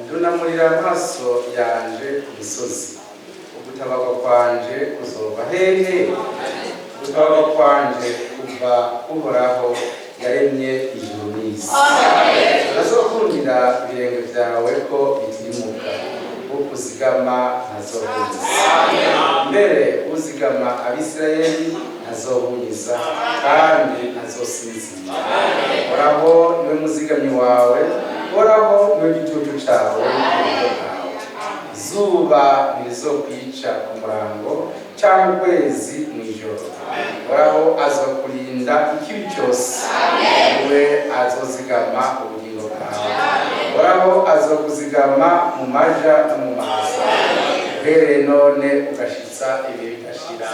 Ndunamurira amaso yanje ku misozi, ugutabarwa kwanje kuzova hehe? Ugutabarwa kwanje kuva Uhoraho yaremye ijuru n'isi. Ntazokundira ibirenge vyawe ko bitirimuka, ukuzigama ntazohunyiza. Mbere uzigama Abisirayeli ntazohunyiza kandi ntazosinzira. Uhoraho niwe muzigamyi wawe, Uhoraho niwe gitutu cawe n'uburyo bwawe. Izuba ntirizokwica umurango canke ukwezi mw'ijoro. Uhoraho azokurinda ikibi cyose, niwe azozigama ubugingo bwawe. Uhoraho azokuzigama mu maja no mu maza, uhereye none ugashitsa ibihe bidashira.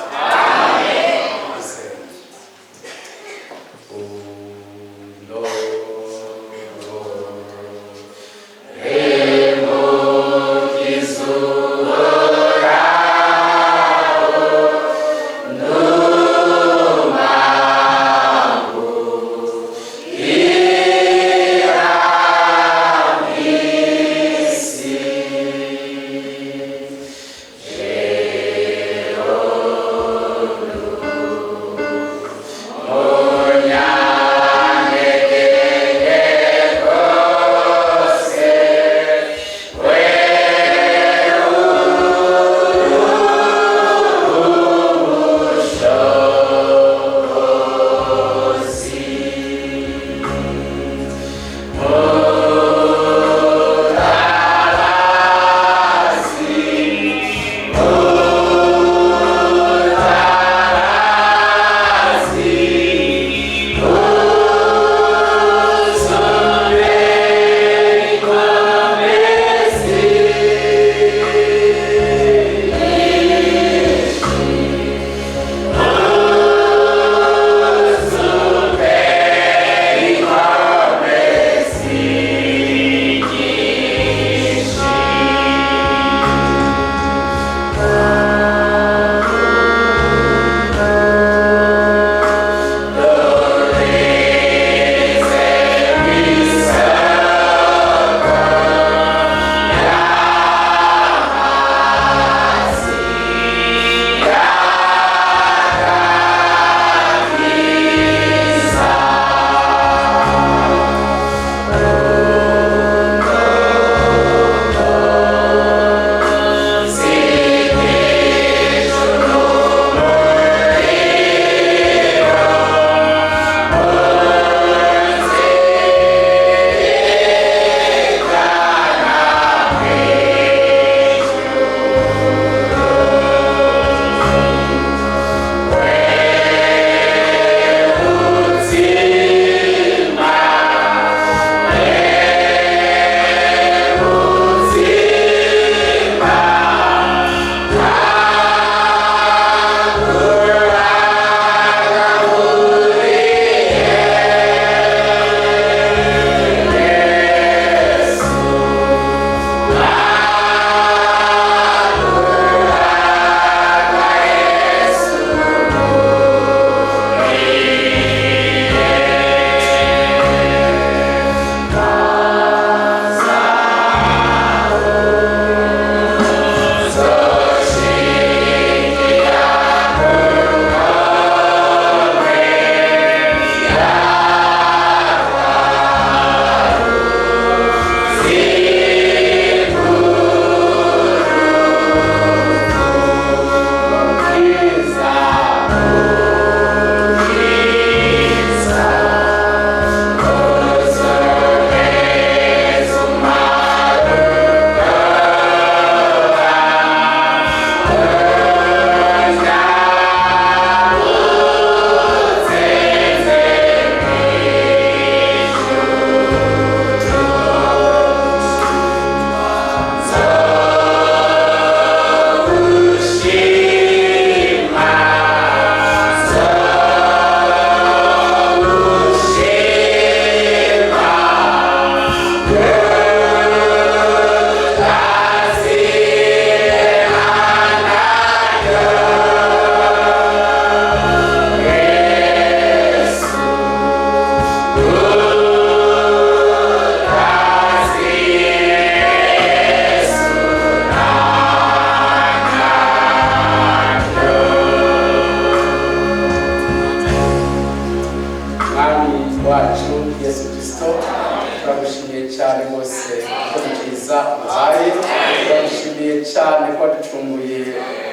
waducunguye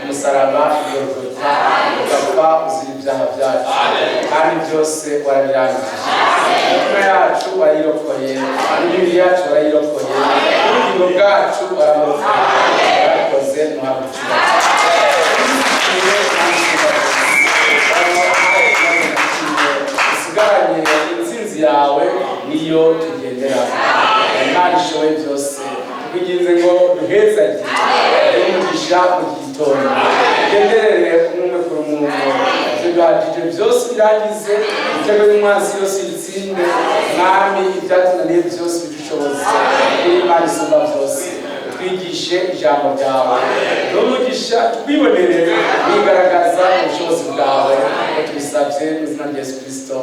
umusaraba Golgotha ugapfa uzira ibyaha byacu kandi byose warabirangije imitima yacu warayirokoye imibiri yacu warayirokoye ubugingo bwacu waramurokoye warakoze ntuhabukira usigaranye intsinzi yawe niyo tugendera Imana ishoboye byose tukuginze ngo duhezagire umugisha mu gitondo tugenderere umwe kuri umwe tugahagije byose birangize ibitego by'umwansi yose bitsinde mwami ibyatunaniye byose bidushoboze Imana isumba byose twigishe ijambo ryawe n'umugisha twibonere wigaragaza mu bushobozi bwawe ko tubisabye mu izina rya Yesu Kristo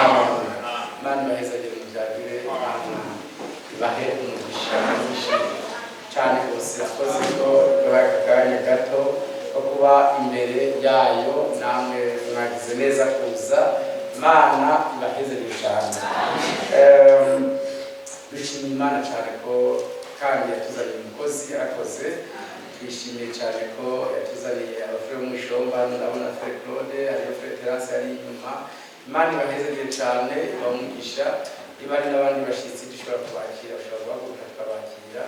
amen. Imana ibahezagire mu byagire ibahe umugisha mwinshi cyane rwose yakoze ko babaye akanya gato ko kuba imbere yayo namwe mwagize neza kuza Imana ibahezagire cyane dushimiye Imana cyane ko kandi yatuzaniye umukozi yarakoze twishimiye cyane ko yatuzaniye abafure mu ishomba ndabona Frere Claude ariyo Frere Terence ari inyuma Imana ibahezagire cyane ibamugisha niba ari n'abandi bashyitsi dushobora kubakira bashobora guhaguruka tukabakira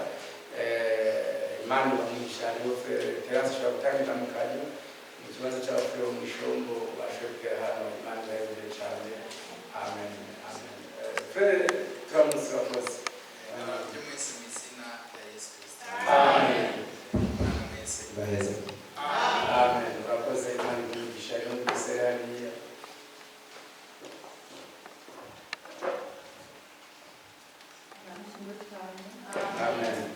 Imana ibamugisha ariyo Frere Terence ashobora gutanga indamukanyo mu kibazo cy'abafure bo mu ishombo bashoboye kugera hano Imana ibahezagire cyane amen amen. Frere turamutse bakoze amen baheze amen urakoze Imana imugisha yo mu Israeliya amen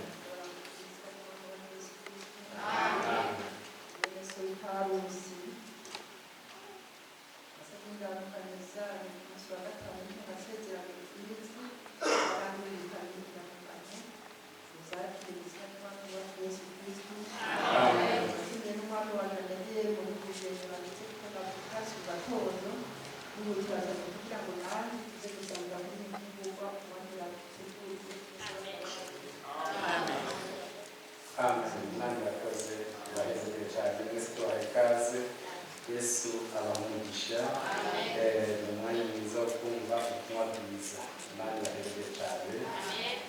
Yesu abamugisha umwanya mwiza wo kumva ubutumwa bwiza Imana ibahezagire cyane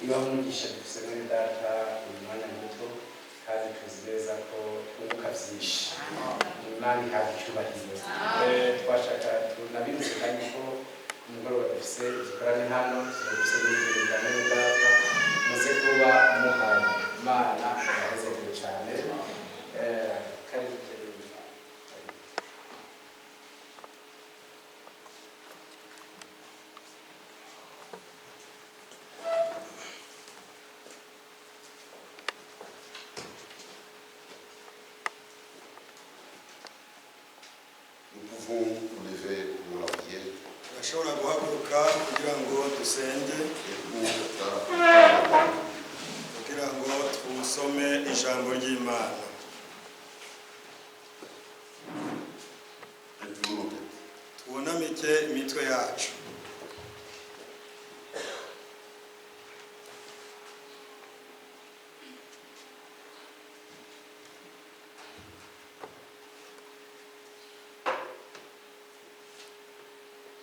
ibamugisha dufise muri data uyu mwanya muto kandi tuzi neza ko twunguka byinshi Imana ihabwa icyubahiro twashaka tunabibutse kandi ko umugoroba dufise igikorane hano dufise n'ibintu muri data muze kuba muhari Imana ibahezagire cyane kandi ashobora guhaguruka kugira ngo dusenge kugira ngo twusome ijambo ry'Imana. Twunamike imitwe yacu.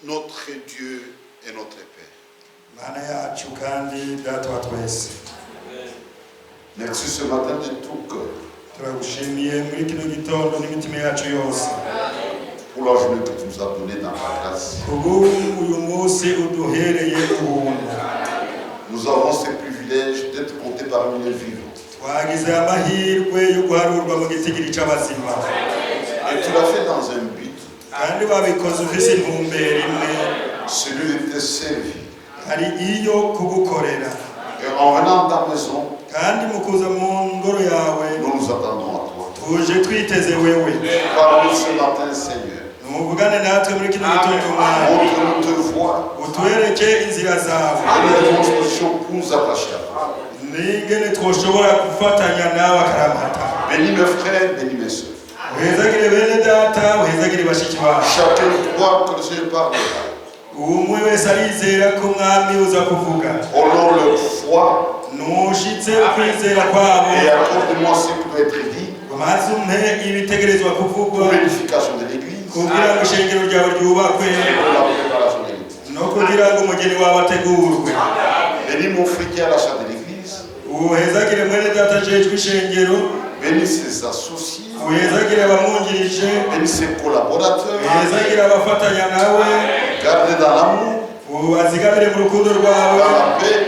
Notre Dieu et notre Père. Merci ce matin de tout cœur pour la journée que tu nous as donnée dans ta grâce. Nous avons ce privilège d'être comptés parmi les vivants. Et tu l'as fait dans un but. Celui de te servir. Et en venant dans ta maison, nous nous attendons à toi. Parle-nous ce matin, Seigneur. Montre-nous te voie. Donne-nous une disposition pour nous attacher à toi. Bénis mes frères, bénis mes soeurs. Chacun croit que le Seigneur parle. umwe wese arizera ko mwami uza kuvuga. Honore leur foi Nushitse kwizera kwabo. et accorde-moi ce qui doit être dit Maze umpe ibitegerezwa kuvugwa pour l'édification de l'Église kugira ngo ishengero ryawe ryubakwe et pour la préparation de l'Église. no kugira ngo umugeni wawe ategurwe. Bénis mon frère qui est à la charge de l'Église. Uhezagire mwene data ajejwe ishengero. Bénis ses associés. Uhezagire abamwungirije. Bénis ses collaborateurs. Uhezagire abafatanya nawe. Garde dans l'amour, Ubazigamire mu rukundo rwawe dans la paix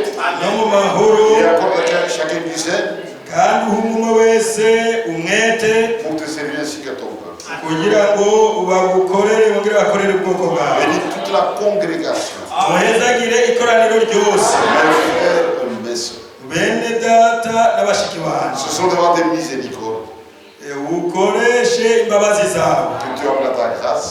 no mu mahoro. et accorde à chacun du zèle Kandi umwe wese umwete pour te servir ainsi que ton peuple. kugira ngo bagukorere bongere bakorere ubwoko bwawe. Bénis toute la congrégation. Uhezagire ikoraniro ryose. Mes frères et mes sœurs. Bene data n'abashiki banje. Ce sont devant des miséricordes Ukoreshe imbabazi zawe. que tu appelles ta grâce.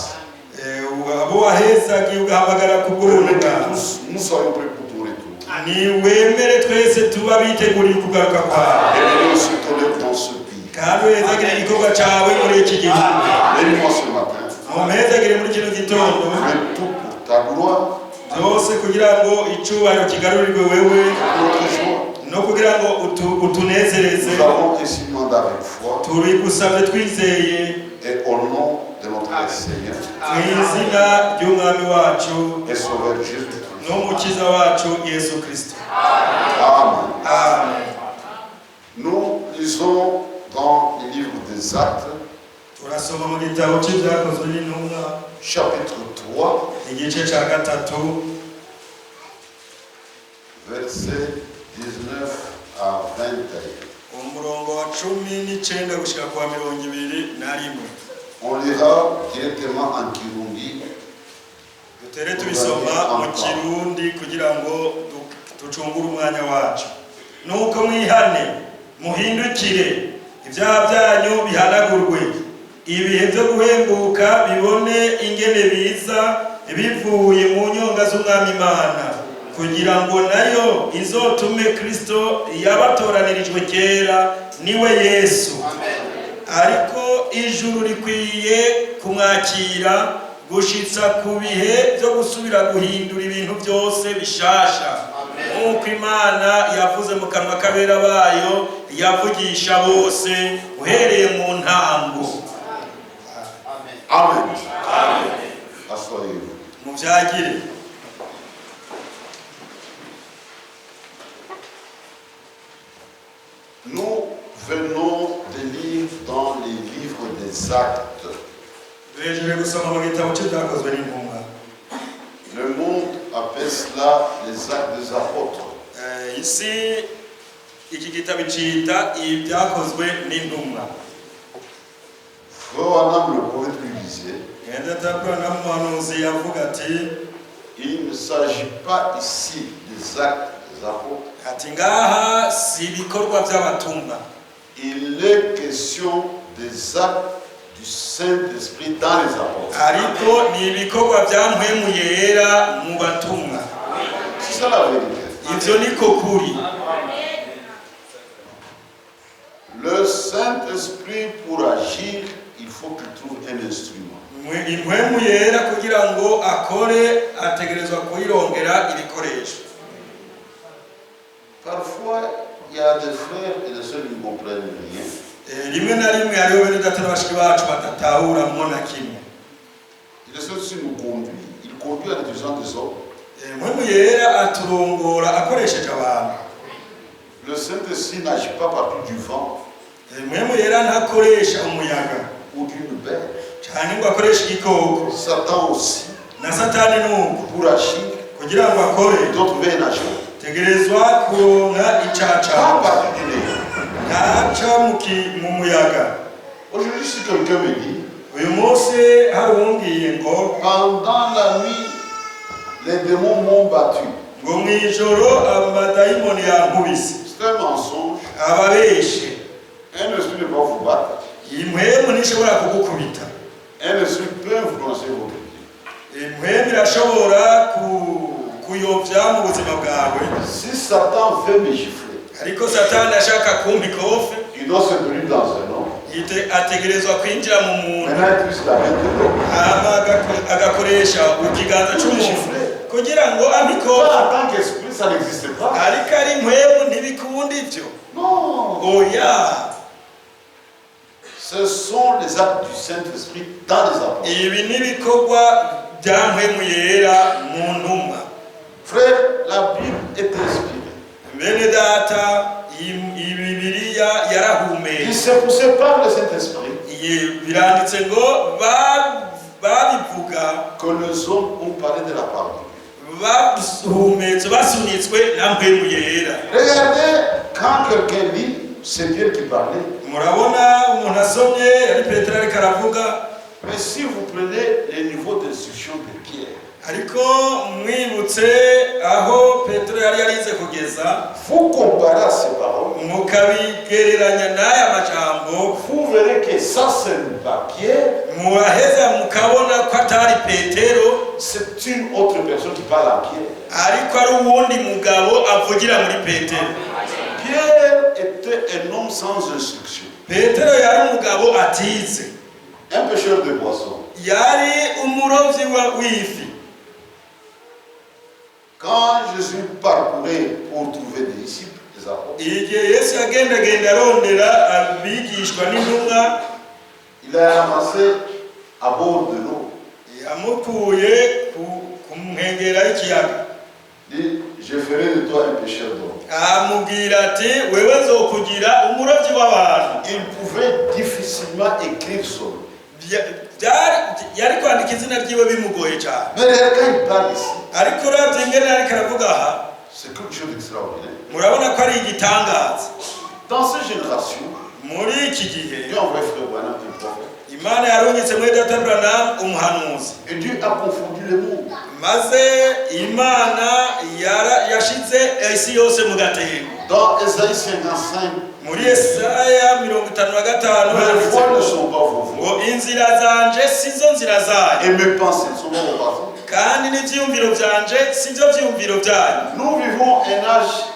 Abo wahezagiye ugahamagara ku bw'ubuntu bwawe. Nous soyons prêts pour ton retour. Ni wemere twese tuba biteguriye kugaruka kwawe. Et bénis aussi ton œuvre dans ce pays. Kandi uhezagire igikorwa cyawe muri iki gihugu. Bénis-moi ce matin. Umuhezagire muri kino gitondo. Fais tout pour ta gloire, Byose kugira ngo icyubahiro kigarurirwe wewe pour notre joie. no kugira ngo utunezereze. Nous avons ainsi demandé avec foi Turigusabye twizeye et au nom de notre Seigneur mu izina ry'umwami wacu et Sauveur Jésus-Christ. n'umukiza wacu Yesu Kristo. Amen. Amen. Nous lisons dans le livre des Actes, Turasoma mu gitabo cy'ibyakozwe n'intumwa chapitre 3, igice cya gatatu versets 19 à 21. umurongo wa 19 gushika kwa 21. On lira directement en Kirundi. Dutere tubisoma mu Kirundi kugira ngo ducungure umwanya wacu. Nuko mwihane muhindukire ibyaha byanyu bihanagurwe, ibihe byo guhembuka bibone ingene biza bivuye mu nyonga z'umwami Imana, kugira ngo nayo izotume Kristo yabatoranirijwe kera niwe Yesu. Ariko ijuru rikwiye kumwakira gushitsa ku bihe byo gusubira guhindura ibintu byose bishasha, nk'uko Imana yavuze mu kanwa k'abera bayo yavugisha bose uhereye mu ntango. Amen. Asseyez-vous. Muvyagire. Nous venons de lire dans les livres des Actes. Le monde appelle cela les Actes des Apôtres. Ici iki gitabo cita ibyakozwe n'intumwa. Frère Wanam, le prophète, lui disait, il ne s'agit pas ici des Actes des Apôtres. Il est question des actes du Saint-Esprit dans les apôtres. C'est ça la vérité. Le Saint-Esprit, pour agir, il faut qu'il trouve un instrument. Parfois, il y a des frères et des sœurs qui ne comprennent rien. Et les sœurs aussi nous conduisent. Ils conduisent à l'utilisation des hommes. Le Saint-Esprit n'agit pas partout du vent ou d'une bête. Satan aussi, pour agir, d'autres veulent agir. Pas partout du nez. Aujourd'hui, si quelqu'un me dit, pendant la nuit, les démons m'ont battu. C'est un mensonge. Un esprit ne peut pas vous battre. Un esprit peut influencer votre vie. Si Satan veut me gifler, il doit se tenir dans un homme. Maintenant, il puisse la mettre dedans. Pour me gifler. kugira ngo amiko Toi, en tant qu'esprit, ça n'existe pas. ariko ari mpwemu ntibikunda ivyo. Non. Oya, Ce sont les actes du Saint-Esprit dans les apôtres. ibi nibikorwa bya mpwemu yera mu ntumwa. Frère, la Bible est inspirée. Bene data, Bibiliya yarahumeye. Il s'est poussé par le Saint-Esprit Biranditse ngo babivuga que les hommes ont parlé de la parole. bahumetse basunitswe na mpwemu yera. Regardez, quand quelqu'un lit, c'est Pierre qui parlait. Murabona umuntu asomye ari Petero ariko aravuga. Mais si vous prenez les niveaux d'instruction de Pierre, Ariko mwibutse aho Petero yari yarize kugeza, vous comparez à ces paroles, mukabigereranya n'aya majambo, vous verrez que ça c'est pas Pierre, muraheza mukabona ko atari Petero, c'est une autre personne qui parle à Pierre. ariko ari uwundi mugabo avugira muri Petero. Pierre était un homme sans instruction, Petero yari umugabo atize, un pêcheur de poissons. yari umurovyi w'ifi. Quand Jésus parcourait pour trouver des disciples, des apôtres, Igihe Yesu yagendagenda arondera abigishwa n'intumwa, il a ramassé à bord de l'eau. yamukuye ku nkengera y'ikiyaga. Il dit, je ferai de toi un pêcheur d'hommes. Amubwira ati wewe nzokugira umurovyi w'abantu. Il pouvait difficilement écrire son nom. Yari kwandika izina ryiwe bimugoye cyane, Mais quand il parle ici, ariko uravye ingene ariko aravuga aha, c'est quelque chose d'extraordinaire. murabona ko ari igitangaza. Dans cette génération, Muri iki gihe Dieu a envoyé Frère Branham un prophète. Imana yarungitse muri Data Branham umuhanuzi, Et Dieu a confondu le monde. maze Imana yashize isi yose mu gatego. Dans Ésaïe 55, Muri Yesaya 55 mes voies ne handitse sont pas vos voies. ngo inzira zanje sizo nzira zanyu, Et mes pensées ne sont pas vos pensées. kandi n'ivyiyumviro vyanje sivyo vyiyumviro vyanyu. Nous vivons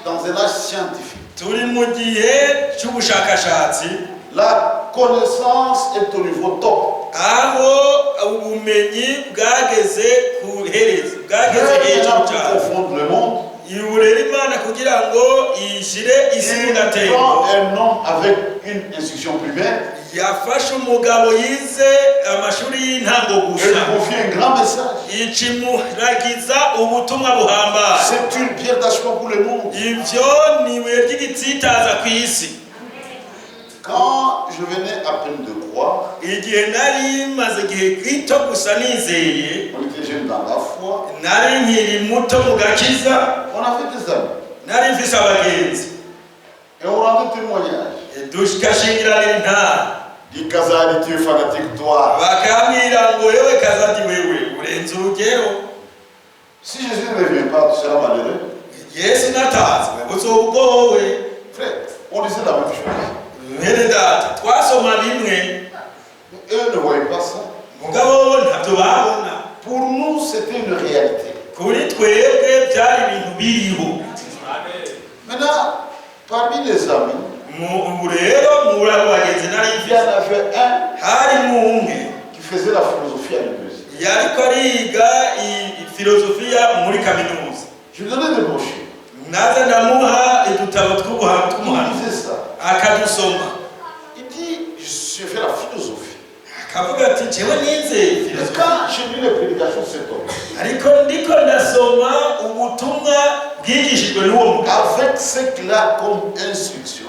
dans un âge scientifique. Turi mu gihe cy'ubushakashatsi, La connaissance est au niveau top. aho ubumenyi bwageze ku herezo, bwageze Dieu hejuru a pu cyane. confondre le monde. Iburera Imana kugira ngo ishyire isi mu Il gatego. prend un homme avec une instruction primaire Yafashe umugabo yize amashuri y'intango et lui gusa, confie un grand message. ikimuragiza ubutumwa buhambaye. C'est une pierre d'achoppement pour le monde. Ivyo ni ibuye ry'igitsitaza ku isi. Quand je venais à peine de croire, Igihe nari maze igihe gito gusa nizeye, on était jeunes dans la foi, nari nkiri muto mu gakiza, on avait des amis. nari mfise abagenzi, Et on rendait témoignage. dushikashingiranira intara, Dit Kazali, tu es fanatique, toi. bakambwira ngo yewe Kazadi wewe urenze urugero, Si Jésus ne revient pas, tu seras malheureux. Yesu natazi uzogowe. Frère, on disait la même chose. Mwene data twasoma bimwe, Mais eux ne voyaient pas ça. mugabo bo ntabyo babona. Pour nous, c'était une réalité. Kuri twebwe byari ibintu biriho. Maintenant, parmi les amis, Ubu rero muri bagenzi nari il y en mfise, avait un harimo umwe qui faisait la philosophie à l'université. yariko ariga filozofiya muri kaminuza. Je lui donnais des brochures. Naza ndamuha udutabo Il tw'ubuhamya disait ça. akadusoma, Il dit, je fais la philosophie. akavuga ati jewe nize Et filozofiya, quand j'ai lu les prédications de cet homme, ariko ndiko ndasoma ubutumwa bwigishijwe n'uwo mugabo, avec ce qu'il a comme instruction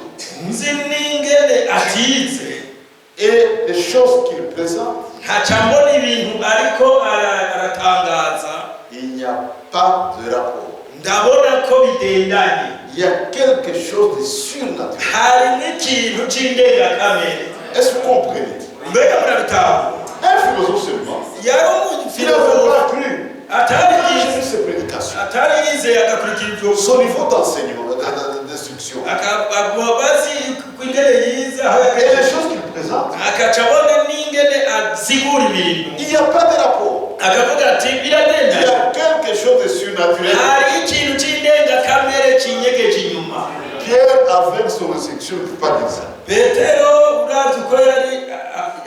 nzi n'ingene atize, et les choses qu'il présente, ntaca mbona ibintu ariko aratangaza, il n'y a pas de rapport. ndabona ko bidendanye. Il y a quelque chose de surnaturel. Hari n'ikintu c'indengakamere. Est-ce que vous comprenez? Mbega murabitahura? Un philosophe seulement, Yari il n'avait umufilozofe pas cru. atari Quand j'ai yize, lu ses prédications, atari yizeye agakurikira ivyo son niveau d'enseignement, d'instruction, bazi kw'ingene yize aho et les yagejeje, choses qu'il présente, akaca abona n'ingene asigura ibintu, il n'y a pas de rapport. akavuga ati Il y biradendanye. a quelque chose de surnaturel. Hari ikintu c'indengakamere kinyegeje inyuma. Pierre, avec son instruction, ne peut pas dire ça. Petero uravye uko yari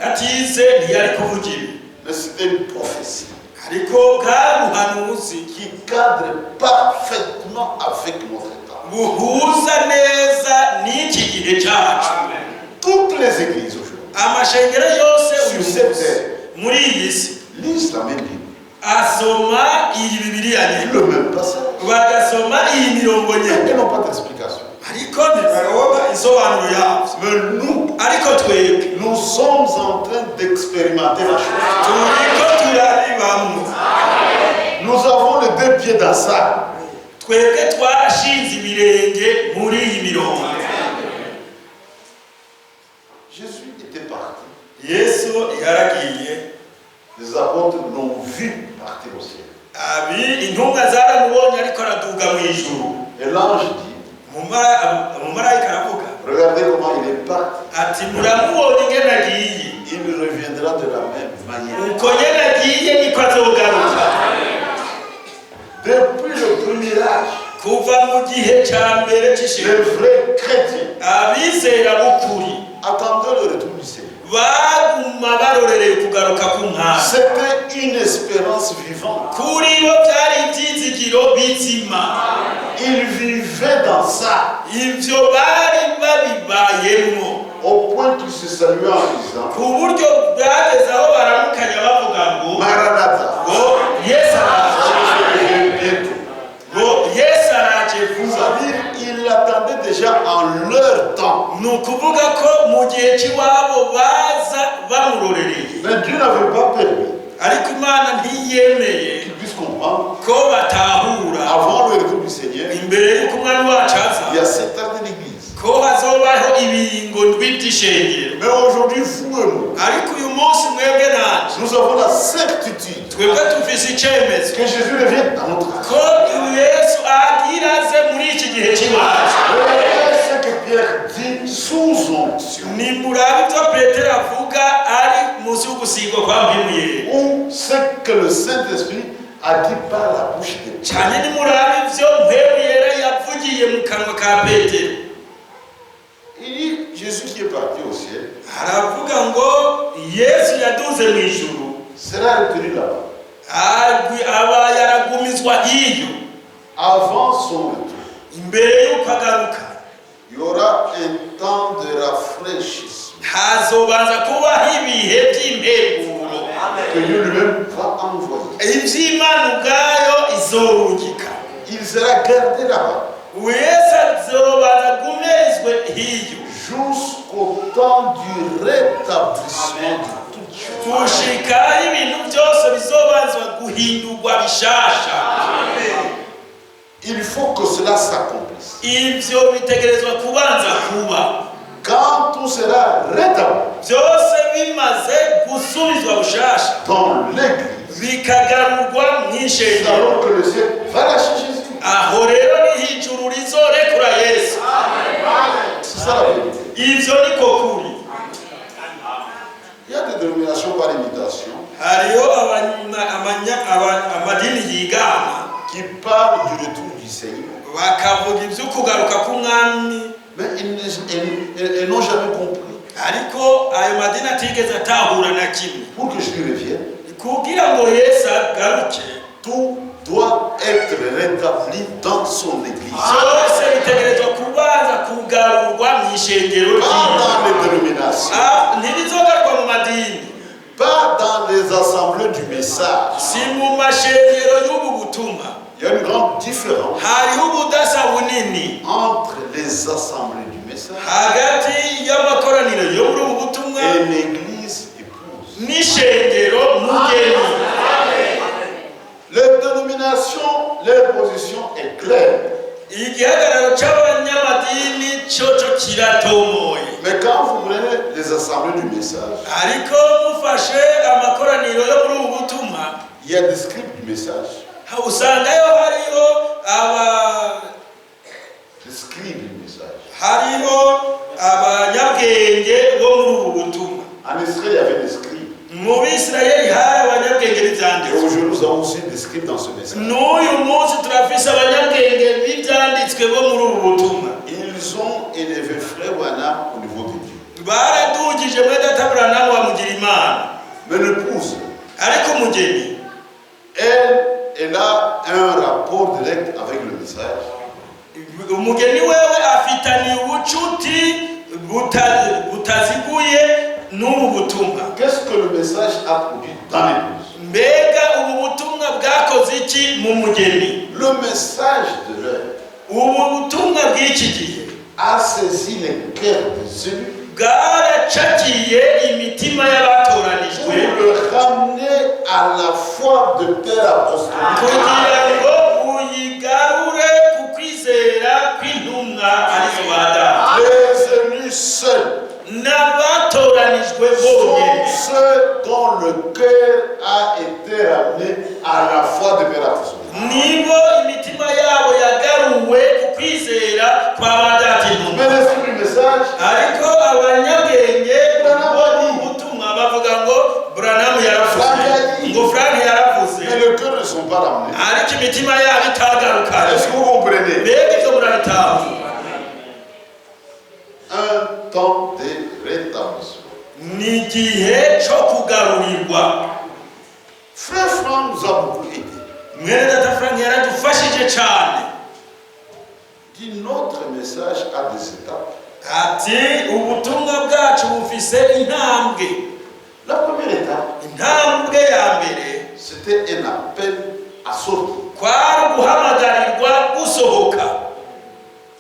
atize ntiyari kuvuga ibi, Mais c'était une prophétie. ariko bwabuhanuzi qui cadre parfaitement avec notre temps. buhuza neza n'iki gihe cyacu. Toutes les églises aujourd'hui, amashengero yose sur cette terre, muri iyi si lisent la même Bible, asoma iyi Bibiliya nyine, le même passage. bagasoma iyi mirongo nyine, Ils n'ont pas d'explication. ariko ntibaroba insobanuro yabyo. Mais nous, ariko twebwe nous sommes en train d'expérimenter la chose. turiko turabibamwo. Nous avons les deux pieds dans ça. twebwe twarashinze ibirenge muri iyi mirongo. Jésus était parti. Yesu yaragiye, Les apôtres l'ont vu partir au ciel. intumwa zaramubonye ariko araduga mu ijuru. Et l'ange dit, umumarayika aravuga regardez comment il est parti. ati muramubonye ingene agiye, Il reviendra de la même manière. uko nyene agiye niko azogaruka. Depuis le premier âge, kuva mu gihe cya mbere les cy'ishengero, vrais chrétiens abizera b'ukuri attendaient le retour du Seigneur. baguma barorereye kugaruka k'umwami. C'était une espérance vivante. kuri bo byari ibyizigiro bizima. Ils vivaient dans ça, ibyo bari babibayemo au point qu'ils se saluaient en disant, ku buryo bwageze aho baramukanya bavuga ngo Maranatha, ngo Yesu araje, je viens bientôt. ngo Yesu araje vuba. C'est-à-dire, ils l'attendaient déjà en leur temps. ni ukuvuga ko mu gihe cy'iwabo baza bamurorereye, Mais Dieu n'avait pas permis ariko Imana ntiyemeye qu'ils puissent comprendre. ko batahura Avant le retour du Seigneur, imbere y'uko umwami wacu aza il y a 7 ans de l'Église. ko hazobaho ibiringo ndwi by'ishengero. Mais aujourd'hui, vous et moi, ariko uyu munsi mwebwe nanje nous avons la certitude twebwe tufise icyemezo que Jésus revient dans notre âge. ko Yesu agira aze muri iki gihe cy'iwacu. Regardez ce que Pierre dit sous onction, nimurabe ibyo Petero avuga ari munsi y'ugusigwa kwa mpemu yera, ou ce que le Saint-Esprit a dit par la bouche de Pierre. cyane nimurabe ibyo mpemu yera yavugiye mu kanwa ka Petero. Il dit Jésus qui est parti au ciel aravuga ngo Yesu yaduze mu ijuru, sera retenu là-bas aba yaragumizwa iyo avant son retour. imbere y'uko agaruka. Il y aura un temps de rafraîchissement hazobanza kubaho ibihe by'impeguro que Dieu lui-même va envoyer. iby'Imana ubwayo izorungika. Il sera gardé là-bas Yesu azobanza gumerezwe hiyo jusqu'au temps du rétablissement de toutes choses. gushika ibintu byose bizobanzwa guhindurwa bishasha. Il faut que cela s'accomplisse. ibyo bitegerezwa kubanza kuba. Quand tout sera rétabli byose bimaze gusubizwa bushasha dans l'Église, bikagarurwa mu c'est ishengero, alors que le ciel va lâcher Jésus. aho rero niho ijuru rizorekura Yesu. C'est ça la vérité. ibyo niko kuri. Il y a des dénominations par imitation hariho amadini yigana qui parlent du retour du Seigneur, bakavuga ibyo kugaruka k'umwami, mais elles n'ont jamais compris. ariko ayo madini atigeze atahura na kimwe. Pour que Jésus revienne, kugira ngo Yesu agaruke, tout doit être rétabli dans son Église. byose bitegerezwa kubanza kugarurwa mu ishengero Pas ry'Imana. dans les dénominations, ntibizogarurwa mu madini, pas dans les assemblées du message. si mu mashengero y'ubu butumwa. Il y a une grande différence hariho ubudasa bunini entre les assemblées du message hagati y'amakoraniro yo muri ubu butumwa et l'Église épouse. n'ishengero mugeni. Les dénominations, leur position est claire. igihagararo cy'abanyamadini cyoco kiratomoye, Mais quand vous prenez les assemblées du message, ariko mufashe amakoraniro yo muri ubu butumwa il y a des scribes du message, usangayo hariho des scribes du message. hariho abanyabwenge bo muri ubu butumwa. En Israël, il y avait des scribes. mu Bisirayeli hari abanyabwenge Et b'ibyanditswe. aujourd'hui, nous avons aussi des scribes dans ce message. n'uyu munsi turafise abanyabwenge b'ibyanditswe bo muri ubu butumwa. Ils ont élevé Frère Branham au niveau de Dieu. baradugije mwene data Branham bamugira Imana, Mais l'épouse, ariko umugeni direct avec le message. Umugeni wewe afitani ubucuti butaziguye n'ubu butumwa. Qu'est-ce que le message a produit dans l'église? Mbega ubu butumwa bwakoze iki mu mugeni? Le message de l'heure Ubu butumwa bw'iki gihe a saisi les cœurs des élus bwaracakiye imitima y'abatoranijwe pour le ramener à la foi de père apostolique. kugira ngo uyigarure ku kwizera kw'intumwa arizo bada. Les élus seuls N'abatoranijwe sont bonyene ceux dont le cœur a été ramené à la foi de père apostolique. nibo imitima yabo yagaruwe ku kwizera kwa badatintumwa. Mais l'esprit du message, Ariko abanyabwenge ubutumwa bavuga ngo Branham yaravuze, ngo Frank yaravuze, mais le cœur ne sont pas ramenés. ariko imitima yabo itagaruka. Est-ce que vous comprenez? Mbega ibyo murabitaho? Un temps de rétablissement. Ni igihe cyo kugarurirwa. Frère Franck nous a beaucoup aidé. Mwene data Frank yaradufashije cyane. Dit notre message a des étapes. Ati ubutumwa bwacu bufise intambwe. La première étape, Intambwe ya mbere c'était un appel à sortir. kwari guhamagarirwa gusohoka.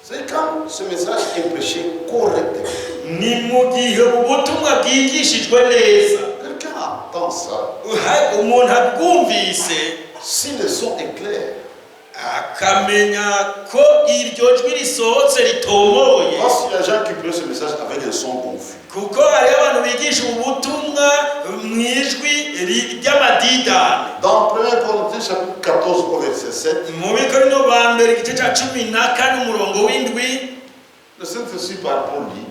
C'est quand ce message est prêché correctement. Ni mu gihe ubutumwa bwigishijwe neza. Quelqu'un entend ça. Umuntu abwumvise Si le son est clair, akamenya ko iryo jwi risohotse ritomoye. parce qu'il y a des gens qui prennent ce message avec un son confus. Kuko hariho abantu bigisha ubutumwa mu ijwi ry'amadidani. Dans 1 Corinthiens chapitre 14 au verset 7, Mu Bikorino ba mbere igice cya 14 umurongo w'indwi, le Saint-Esprit par Paul dit,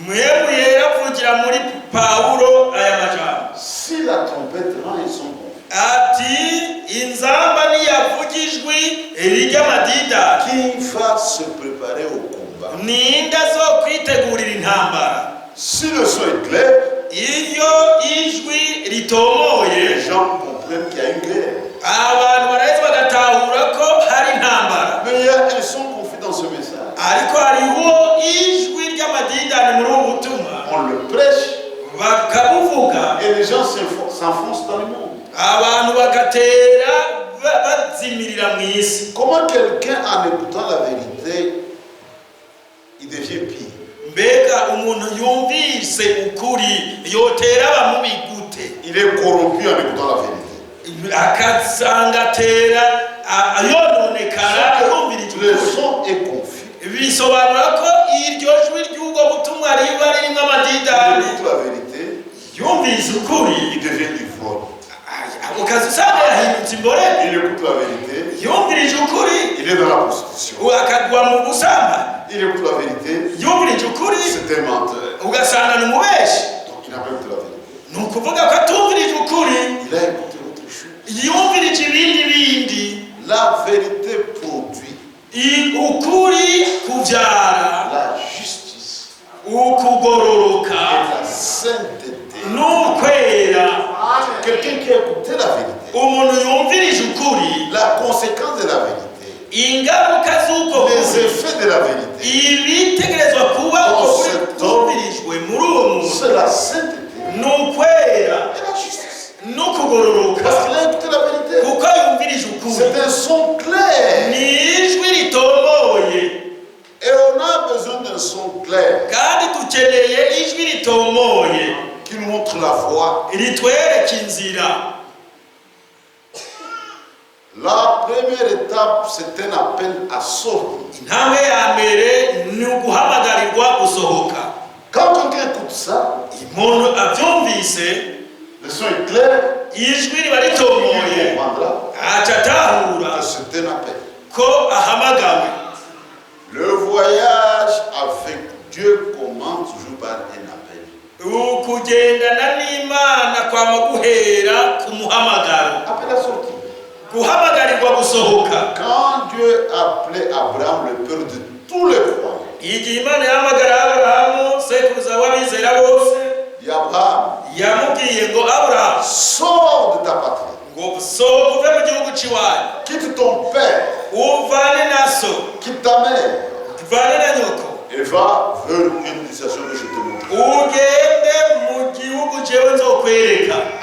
mwebwe yaravugira muri Pawulo aya majambo si la trompette rend un son confus, ati inzamba niyavugijwi ry'amadidani qui va se préparer au combat? ninde azokwitegurira intambara? Si le son est clair, Iyo ijwi ritomoye les gens comprennent qu'il y a une guerre. abantu baraheza bagatahura ko hari intambara. Mais il y a un son confus dans ce message. Ariko hariho ijwi ry'amadidani muri ubu butumwa On le prêche bakabuvuga, et les gens s'enfoncent dans le monde. abantu bagatera bazimirira mu isi. Comment quelqu'un, en écoutant la vérité, il devient pire? Mbega umuntu yumvise ukuri yotera abamubi gute? Il est corrompu en écoutant la vérité. Akasanga atera ayononekara yumvirije Le ukuri. son est confus. Bisobanura ko iryo jwi ry'ubwo butumwa riba ririmo Il amadidani. écoute la vérité, Yumvise ukuri il devient ivrogne. ukazusanga yahindutse imborere. Il écoute la vérité, Yumvirije ukuri il est dans la prostitution. akagwa mu busambanyi. Il écoute la vérité, Yumvirije ukuri c'est un menteur. ugasanga ni umubeshi. Donc il n'a pas écouté la vérité. Ni ukuvuga ko atumvirije ukuri, Il a écouté autre chose. yumvirije ibindi bindi. La vérité produit Ukuri kubyara la justice ukugororoka et la sainteté. n'ukwera. Quelqu'un qui a écouté la vérité, Umuntu yumvirije ukuri, la conséquence de la vérité, ingaruka z'uko les kuri, effets de la vérité, ibitegerezwa kuba uko kuri kumvirijwe muri uwo muntu c'est la sainteté n'ukwera et la justice. n'ukugororoka, Parce qu'il a écouté la vérité. kuko yumvirije ukuri. C'est un son clair. Ni ijwi ritomoye, Et on a besoin d'un son clair kandi dukeneye ijwi ritomoye qui nous montre la voie. ritwereka inzira. La première étape, c'est un appel à sortir. Intambwe ya mbere ni uguhamagarirwa gusohoka. Quand quelqu'un écoute ça, Umuntu abyumvise le son est clair, ijwi riba il ritomoye, comprendra aca atahura que c'est un appel. ko ahamagawe. Le voyage avec Dieu commence toujours par un appel. Ukugendana n'Imana kwama guhera ku muhamagaro, Appel à sortir. guhamagarirwa gusohoka. Quand Dieu appelait Abraham, le père de tous les croyants, Igihe Imana yahamagara Aburahamu sekuruza w'abizera bose, dit Abraham, yamubwiye ngo Aburahamu, sors de ta patrie, ngo sohoka uve mu gihugu cy'iwanyu, quitte ton père, quitte ta mère, et va vers une destination que je te montre.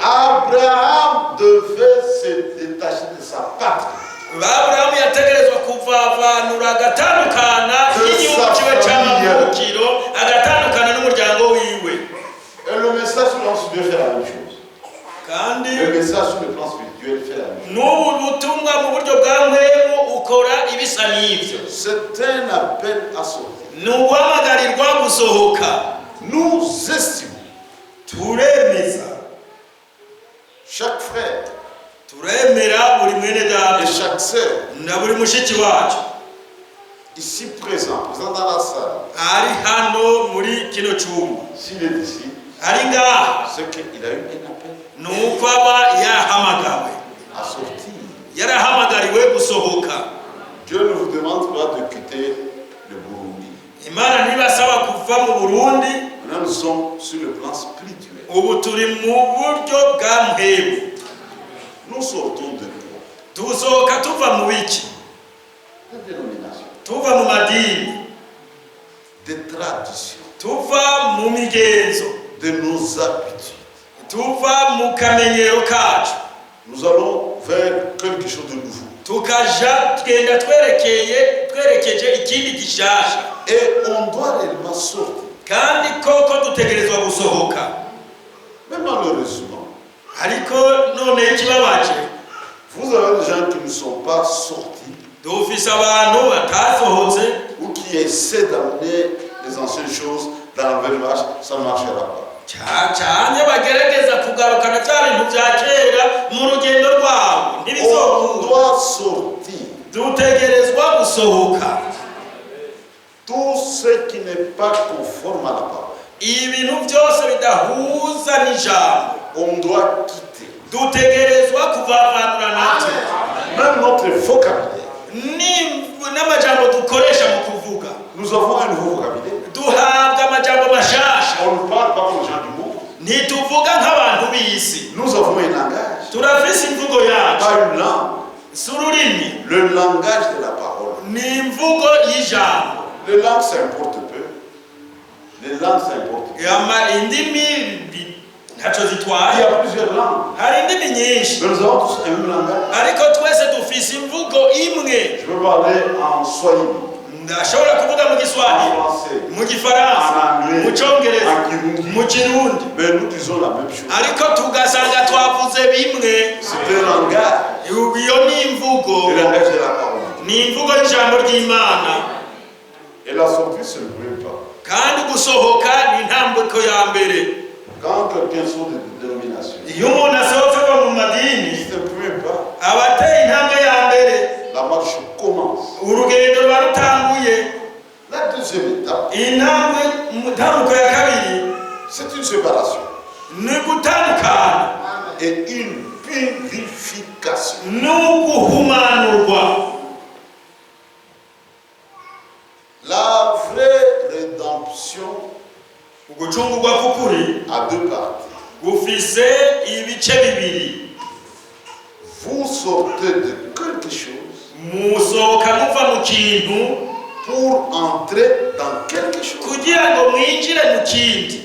Abraham devait se détacher de sa patrie. Abraham yategerezwa kuvavanura agatandukana n'igihugu kiwe cy'amavukiro, agatandukana n'umuryango wiwe. Et le message sur le plan spirituel fait la même chose. Le message sur le plan spirituel fait la même chose. N'ubu butumwa mu buryo bwa mpemu ukora ibisa n'ivyo. C'est un appel à sortir. N'uguhamagarirwa gusohoka. Nous estimons, turemeza, chaque frère turemera buri mwene data et chaque sœur na buri mushiki wacu ici présent dans la salle, ari hano muri kino cyumba, s'il est ici, ari ngaha, c'est qu'il a eu un appel nuko aba yahamagawe, à sortir. yarahamagariwe gusohoka. Dieu ne vous demande pas de quitter le Burundi. Imana ntibasaba kuva mu Burundi. Maintenant nous sommes sur le plan spirituel. Ubu turi mu buryo bwa mpemu. Nous sortons de quoi? Tusohoka tuva mu biki? De dénomination, Tuva mu madini, des traditions, tuva mu migenzo, de nos habitudes. tuva mu kamenyero kacu. Nous allons vers quelque chose de nouveau. Tukaja tugenda twerekeje ikindi gishasha. Et on doit réellement sortir. Kandi koko dutegerezwa gusohoka. Mais malheureusement, Ariko none ikibabaje, vous avez des gens qui ne sont pas sortis dufise abantu batasohotse ou qui essaient d'amener les anciennes choses dans la nouvelle marche, ça ne marchera pas. cyane bagerageza kugarukana bya bintu bya kera mu rugendo rwabo. On doit sortir. Dutegerezwa gusohoka. Tout ce qui n'est pas conforme à la parole, Ibintu byose bidahuza n'ijambo on doit quitter. dutegerezwa kuvavanura nabyo. Même notre vocabulaire. N'amajambo dukoresha mu kuvuga, Nous avons un nouveau vocabulaire. duhabwa amajambo mashasha. On ne parle pas aux gens du monde. Ntituvuga nk'abantu b'isi. Nous avons un langage, Turafise imvugo yacu, pas une langue. si ururimi, Le langage de la parole. ni imvugo y'ijambo. Les langues, ça importe peu. Les langues, ça importe peu. Indimi ntacyo Il y zitwaye. a plusieurs langues. Hari indimi nyinshi, Mais nous avons tous un même langage. ariko twese dufise imvugo imwe. Je peux parler en Swahili, Ndashobora kuvuga mu en Giswahili, français, mu Gifaransa, en anglais, mu Cyongereza, en Kirundi. mu Kirundi, Mais nous disons la même chose. ariko tugasanga twavuze bimwe. C'est un langage. Iyo ni imvugo, Le langage de la parole. ni imvugo y'ijambo ry'Imana. Et la sortie, c'est le premier pas. Kandi gusohoka ni intambwe ya mbere. Quand quelqu'un sort de dénomination, Iyo umuntu asohotse ava mu madini, c'est le premier pas. aba ateye intambwe ya mbere. La marche commence. Urugendo ruba rutanguye. La deuxième étape, Intambuko ya kabiri c'est une séparation ni gutandukana et une purification. n'uguhumanurwa. La vraie rédemption Ugucungurwa k'ukuri a deux parties. gufise ibice bibiri. Vous sortez de quelque chose Musohoka muva mu kintu pour entrer dans quelque chose. kugira ngo mwinjire mu kindi.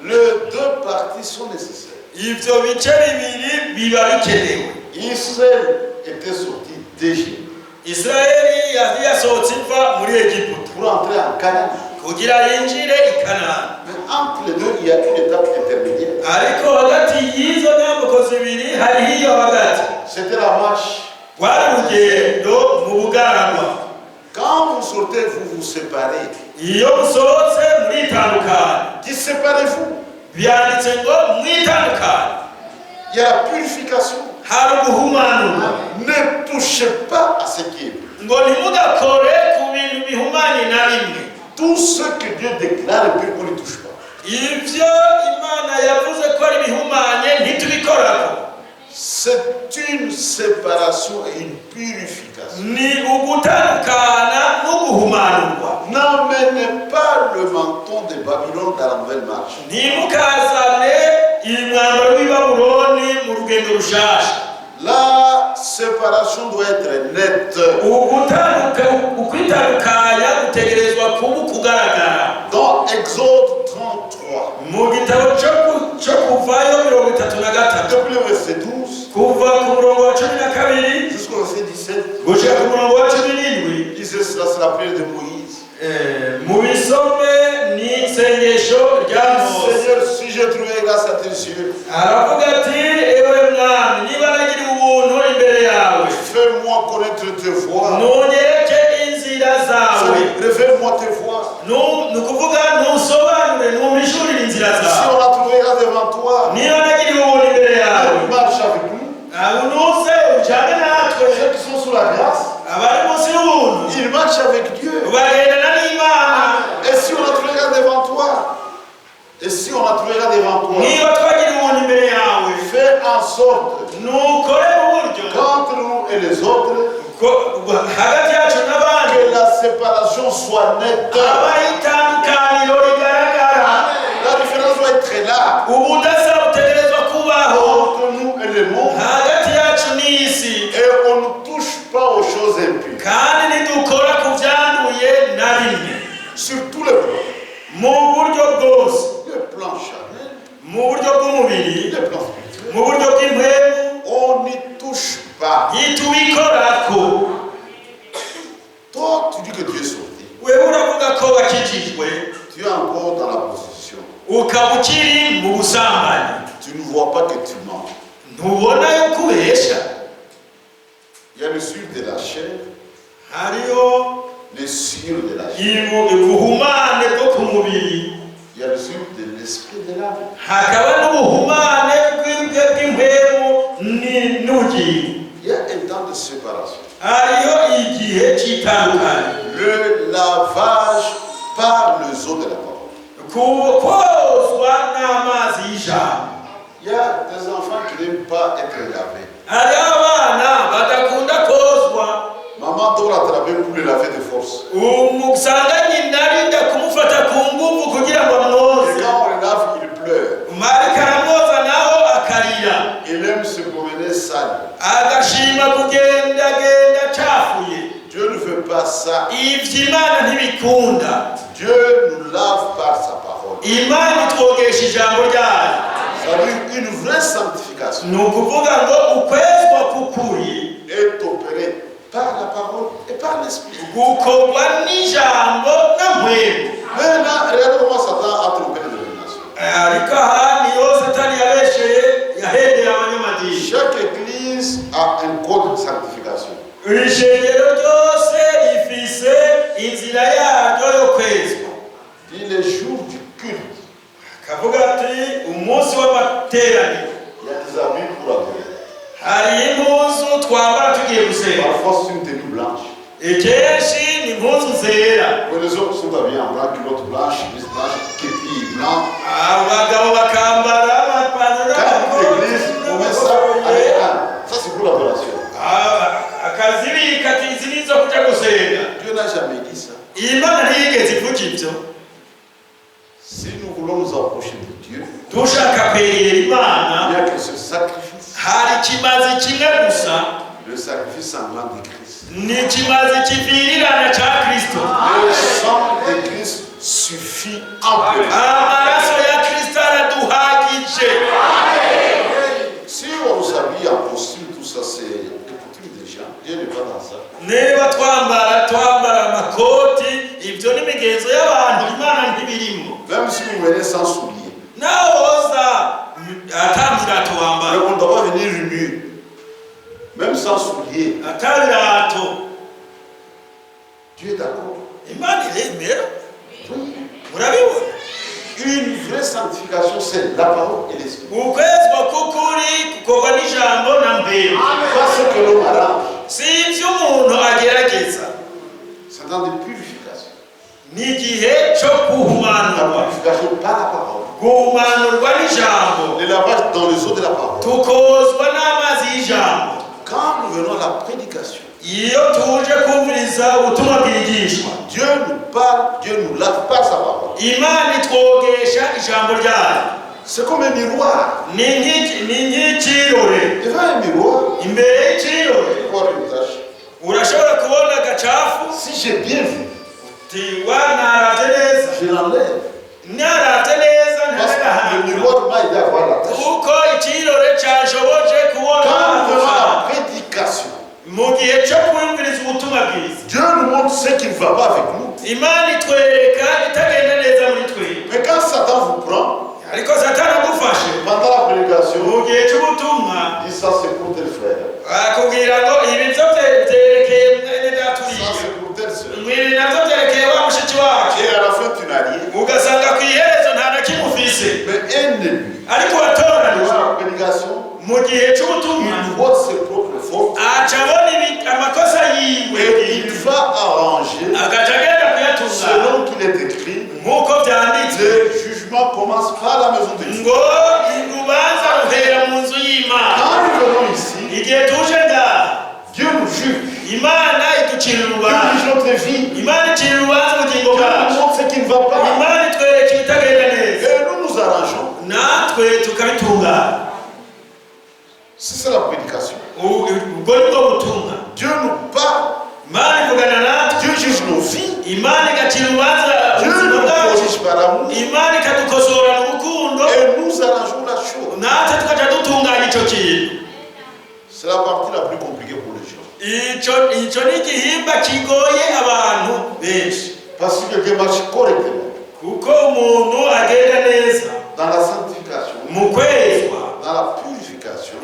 Les deux parties sont nécessaires. Ivyo bice bibiri biba bikenewe. Israël était sorti d'Égypte Israeli yari yasohotse iva muri Egiputa pour entrer en Canaan. kugira yinjire i Kanani. Mais entre les deux, il y a une étape intermédiaire. Ariko hagati y'izo ntambuko zibiri hariho iyo hagati. C'était la marche. Wari urugendo mu bugaragwa. Quand vous sortez, vous vous séparez. Iyo musohotse mwitandukana. Séparez-vous. Byanditse ngo mwitandukana. Il y a la purification. Hari uguhumanurwa. Ne touchez pas à ce qui est pur. Ngo ntimugakore ku bintu bihumanye na bimwe. Tout ce que Dieu déclare pur, on ne touche pas. Ibyo Imana yavuze ko ari bihumanye ntitubikorako. C'est une séparation et une purification. Ni ugutandukana n'uguhumanurwa. N'emmenez pas le menton de Babylone dans la nouvelle marche. Ntimukazane umwambaro w'i Babuloni mu rugendo rushasha. La séparation doit être nette. Dans Exode 33, depuis le verset 12 jusqu'au verset 17, il disait cela, c'est la prière de Moïse. Seigneur, si j'ai trouvé grâce à tes yeux, fais-moi connaître tes voies. Révèle-moi tes voies. Si on a trouvé grâce devant toi, marche avec nous. Ceux qui sont sous la grâce, ils marchent avec Dieu. Et si on a trouvé grâce devant toi, fais en sorte qu'entre nous et les autres, que la séparation soit nette. La différence doit être là entre nous et le monde. Et on ne touche pas aux choses impures. Sur tous les plans. Le plan charnel, le plan spirituel, on n'y touche pas. Toi, tu dis que tu es sorti. Tu es encore dans la prostitution. Tu ne vois pas que tu mens. Il y a le sucre de la chair, le sucre de la chair. Il y a le sucre de l'esprit de l'âme. Il y a un temps de séparation. Le lavage par les eaux de la parole. Il y a des enfants qui n'aiment pas être lavés. Maman doit l'attraper pour le laver de force. Et quand on le lave, il pleure. Il aime se promener sale. Dieu ne veut pas ça. Dieu nous lave par sa parole. Ça veut dire une vraie sanctification est opérée par la parole et par l'esprit. Maintenant, regarde comment Satan a trompé les dominations. Chaque église a un code de sanctification. Puis les jours du culte, il y a des habits pour adorer. Parfois c'est une tenue blanche. Et les autres sont habillés en blanc, culotte blanche, chemise blanche, képi blanc. Quand l'église, on met ça à l'écran. Ça c'est pour l'adoration. Dieu n'a jamais dit ça. Si nous voulons nous approcher de Dieu, il y a que ce sacrifice. Le sacrifice sanglant de Christ. Le sang de Christ suffit amplement. Si on s'habille en costume, tout ça c'est des coutumes des gens. Dieu n'est pas dans ça. Même si vous venez sans souliers. Mais on ne doit pas venir nu. Même sans souliers. Dieu est d'accord. Oui. Une vraie sanctification, c'est la parole et l'esprit. Pas ce que l'on arrange. C'est dans des purifications. La purification par la parole. Le lavage dans les eaux de la parole. Quand nous venons à la prédication, Dieu nous parle, Dieu nous lave par sa parole. C'est comme un miroir. Devant un un miroir, imbere y'ikiro voir une tache. urashobora kubona agacafu Si j'ai bien vu, tiwa naravye neza je l'enlève. naravye neza Parce que le ntagahanga miroir m'a aidé à voir la tache. uko ikirore canshoboje kubona Quand nous faisons agacafu. la prédication, mu gihe cyo kumviriza ubutumwa bwiza Dieu nous montre ce qui ne va pas avec nous. imana itwereka itagenda neza muri twe Mais quand Satan vous prend, ariko satani agufashe pendant la prédication, mu gihe cy'ubutumwa il dit ça c'est pour tel frère, akubwira ngo ibi byo byerekeye mwene data ça uriya c'est pour telle soeur. mwene nabyo byerekeye wa mushiki wacu Et à la fin tu n'as rien. ugasanga ku iherezo nta na kimwe ufise Mais un de lui, ariko watoranije pendant la prédication, mu gihe cy'ubutumwa il voit ses propres fautes aca abona amakosa yiwe et il va arranger agaca agenda kuyatunganya selon qu'il est écrit. nk'uko byanditswe Le jugement commence par la maison de Dieu. ngo urubanza ruhera mu nzu y'imana Quand nous venons ici, igihe tuje ngaha Dieu nous juge. imana iducira Dieu urubanza juge notre vie. imana icira urubanza ubugingo Dieu nous bwacu montre ce qui ne va pas. imana itwereka ibitagenda neza Et nous nous arrangeons. natwe tukabitunganya C'est la prédication. ubwo nibwo butumwa Dieu nous parle. imana ivugana natwe Dieu juge nos vies. imana igacira urubanza Dieu ubuzima nous bwacu corrige par amour. imana ikadukosorana urukundo Et nous arrangeons la chose. natwe tukaca dutunganya icyo kintu C'est la partie la plus compliquée pour les gens. icyo ni igihimba kigoye abantu benshi Parce que quelqu'un marche correctement kuko umuntu agenda neza dans la sanctification, mu kwezwa dans la purification,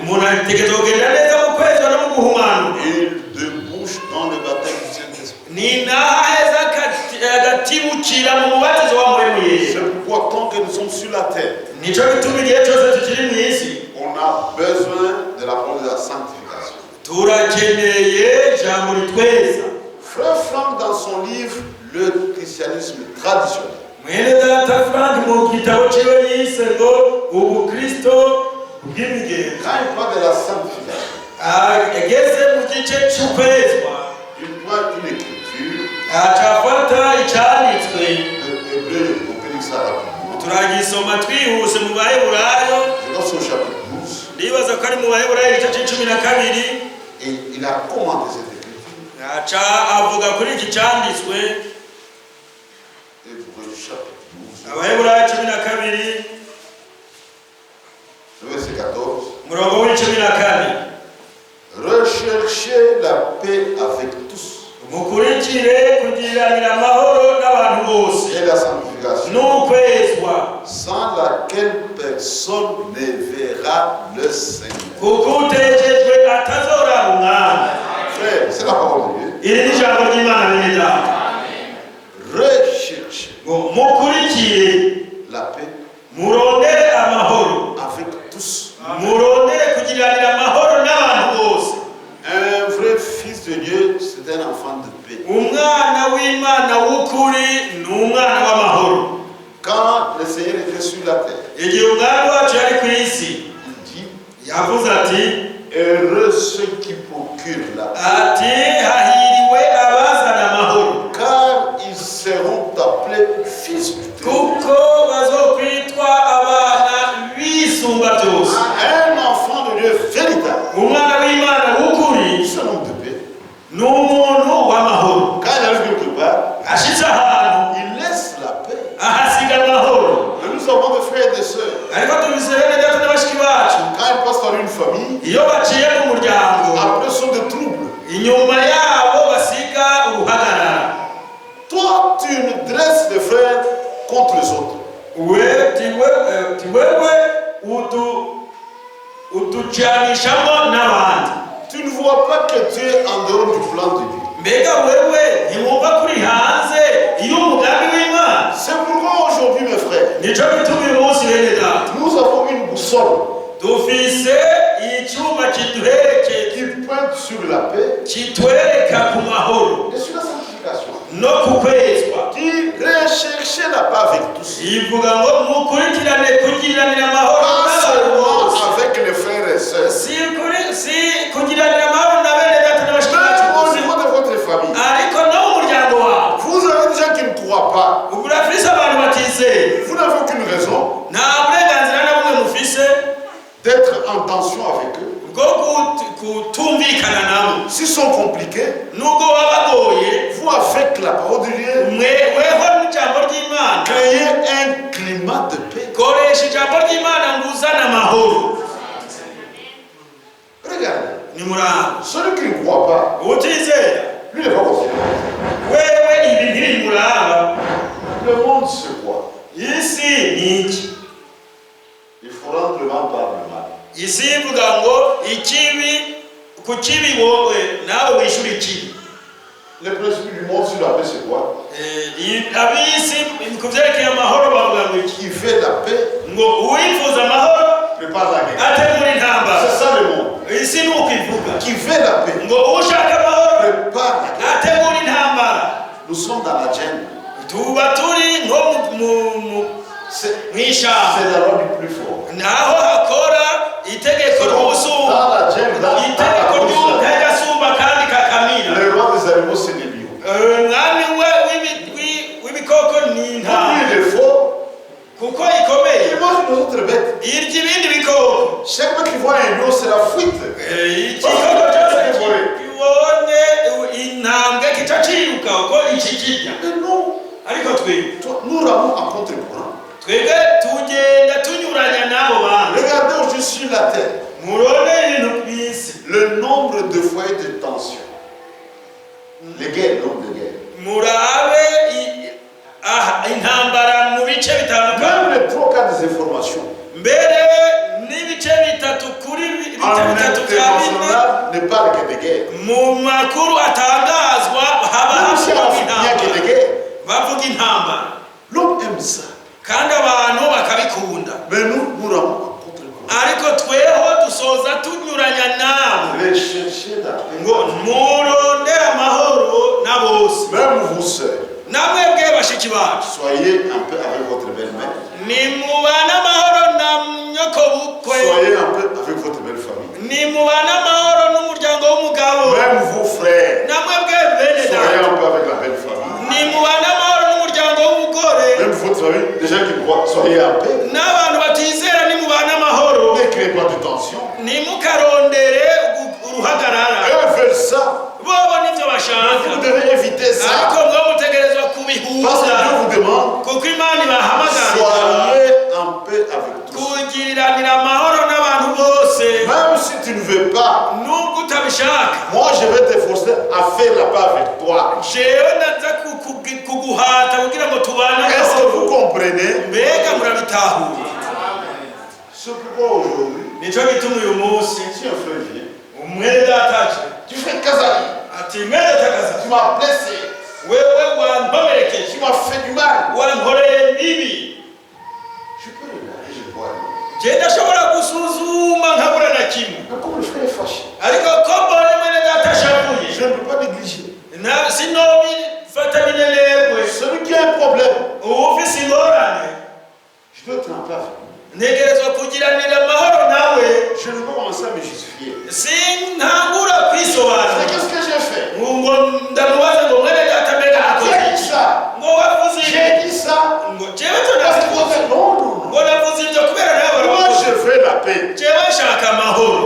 umuntu ategereza kugenda neza mu kwezwa no mu guhumanura il débouche dans le baptême du Saint-Esprit. ni naho aheza agatibukira mu mubatizo wa mpwemu yera C'est pourquoi tant que nous sommes sur la terre, nicyo bituma igihe cyose tukiri mu isi on a besoin de la parole de la sanctification. turakeneye ijambo ritweza Frère Franck, dans son livre Le christianisme traditionnel, mwene data frank mu gitabo cyiwe yise ngo ubukristo bw'imigenzo quand il parle de la sanctification, ageze mu gice cy'ukwezwa il prend une écriture acafata icyanditswe de Hébreu, on peut dire ça rapidement. turagisoma twihuse mu baheburayo Je pense au chapitre 12, ndibaza ko ari mu baheburayo igice cy'icumi na kabiri et il a commenté cette écriture. aca avuga kuri iki cyanditswe Hébreu, chapitre 12, abaheburayo cumi na kabiri verset 14. umurongo w'icumi na kane Recherchez la paix avec tous mukurikire kugiranira amahoro n'abantu bose et la sanctification, n'ukwezwa sans laquelle personne ne verra le Seigneur. kuko utegejwe atazoraba umwami Frère, c'est la parole de Dieu. iri ni ijambo ry'imana bene data Recherchez ngo mukurikire la paix murondere amahoro avec tous. murondere kugiranira amahoro n'abantu bose Un vrai fils de Dieu, c'est un enfant de paix. umwana w'imana w'ukuri ni umwana w'amahoro Quand le Seigneur était sur la terre, igihe umwami wacu yari ku isi il dit, yavuze ati heureux ceux qui procurent la paix, ati hahiriwe abazana amahoro car ils seront appelés fils du Dieu. kuko bazokwitwa abana bisumba byose Un enfant de Dieu véritable, umwana w'imana w'ukuri c'est un homme de paix. ni umuntu w'amahoro Quand il arrive quelque part, ashitse ahantu il laisse la paix. ahasiga amahoro Mais nous avons des frères et des sœurs. ariko tubise bene data n'abashiki bacu Quand ils passent par une famille, iyo baciye mu muryango après sont des troubles. inyuma yabo basiga uruhagarara Toi, tu ne dresses des frères contre les autres. tiwewe utujanishamo n'abandi Tu ne vois pas que tu es en dehors du plan de Dieu. mbega wewe ntiwumva kuri hanze iyo umugambi w'imana C'est pourquoi aujourd'hui, mes frères, nicyo bituma uyu munsi bene data nous avons une boussole dufise icyuma kiduherekeye qui pointe sur la paix kitwereka ku mahoro et sur la sanctification. no ku kwezwa Qui recherchez la paix avec tous. ivuga ngo mukurikirane kugiranira amahoro Pas n'abantu seulement bose avec les frères et sœurs. si kugiranira amahoro na bene data n'abashiki bacu Même au gusa niveau de votre famille. ariko no mu muryango wawe Vous avez des gens qui ne croient pas. urafise abantu batizeye Vous n'avez aucune raison nta burenganzira na bumwe mufise d'être en tension avec eux. ubwo kutumvikana nabo. S'ils sont compliqués, Nuko babagoye, vous avec la parole de Dieu, weho n'ijambo ry'Imana. créez un climat de paix. Koresha ijambo ry'Imana nguzana amahoro. Regardez, Ni muraba. celui qui ne croit pas, Utizera. lui n'est pas concerné. Wewe ibi ntiri muraba. Le monde se croit. Isi ni iki? Il faut rendre le mal par le mal. Isi ivuga ngo ikibi ku kibi wowe nawe wishura ikibi. Le principe du monde sur la paix, c'est quoi? Abisi kuvyerekeye amahoro bavuga ngo iki? Qui fait la paix, Ngo uwifuza amahoro prépare la guerre. ategura intambara. C'est ça le monde. Isi ni ukwivuga. Qui fait la paix, Ngo ushaka amahoro prépare la guerre. ategura intambara. Nous sommes dans la jungle. Tuba turi nko C'est mw'ishamba. la loi du plus fort. Naho hakora itegeko ry'ubusumba. Dans la jungle, dans Itegeko la ry'ubutasumba kandi kakamira. le roi des animaux, c'est les lions. Umwami w'ibikoko ni Lui, intama. il est fort. Kuko ikomeye. Il mange les autres bêtes. Irya ibindi bikoko. Chaque fois qu'il voit un lion, c'est la fuite. Igikoko cyose kibonye intambwe kica ciruka uko iki kirya. Mais non. Ariko twebwe Nous ramons à contre-courant. twebwe tugenda tunyuranya n'abo bantu. Regardez aujourd'hui sur la terre Murone ibintu kw'isi. le nombre de foyers de tension. Les guerres, le nombre de guerres. Murabe intambara mu bice bitandukanye. Même les trois cas des informations. Mbere n'ibice bitatu kuri En bitatu bya bine international, ne parle que de guerre. mu makuru atangazwa haba Même si havuga on n'y a que intambara. des guerres. Bavuga intambara L'homme aime ça. kandi abantu bakabikunda. Mais nous ramons à contre-courant. Ariko tweho dusoza tunyuranya nabo Les chercher la paix. ngo muronde amahoro na bose. Même vous seuls, Namwebwe bashiki bacu soyez un peu avec votre belle-mère. nimubana amahoro na nyoko bukwe. Soyez un peu avec votre belle famille. Nimubana amahoro n'umuryango w'umugabo. Même vos frères, Namwebwe bene soyez data un peu avec la belle famille. nimubana amahoro n'umuryango w'umugore. Même votre famille, les gens qui croient, soyez en paix. N'abantu batizera nimubana amahoro. Ne créez pas de tension. Nimukarondere uruhagarara. Eux veulent ça. Bobo nivyo bashaka. Vous devez éviter ça. Ariko mwe mutegerezwa Parce que kubihuza. Dieu vous demande, Kuko Imana ibahamagara soyez en paix avec tous. kugiriranira amahoro n'abantu bose. Même si tu ne veux pas, Nubwo utabishaka. moi je vais t'efforcer à faire la paix avec toi. Jewe naza kuguhata kugira ngo tubane Est-ce que vous amahoro. comprenez? Mbega murabitahura. C'est pourquoi aujourd'hui, Nico gituma uyu munsi si un frère vient, umwere dataje tu fais Kazari, ati mwere takaza tu m'as blessé, wewe wankomerekeje tu m'as fait du mal. wankoreye ibi. Je peux regarder, je vois. Je ndashobora gusuzuma nkabura na kimwe. Mais comme le frère est fâché, Ariko ko mbonye mwene data ashavuye je ne peux pas négliger. sinobifata binenerwe. Celui qui a un problème, Ufise ingorane je dois être en place. ntegerezwa kugiranira amahoro nawe. Je ne peux pas commencer à me justifier. Sintangura Mais kwisobanura qu'est-ce que j'ai fait? ngo ndamubaza ngo mwene data mbega Qui akoze a dit iki ça? ngo wavuze ibi J'ai dit ça. ngo jewe Parce que tunavuze non, non, non. ngo navuze ibyo kubera nawe Moi, baravuze. je veux la paix. Jewe nshaka amahoro.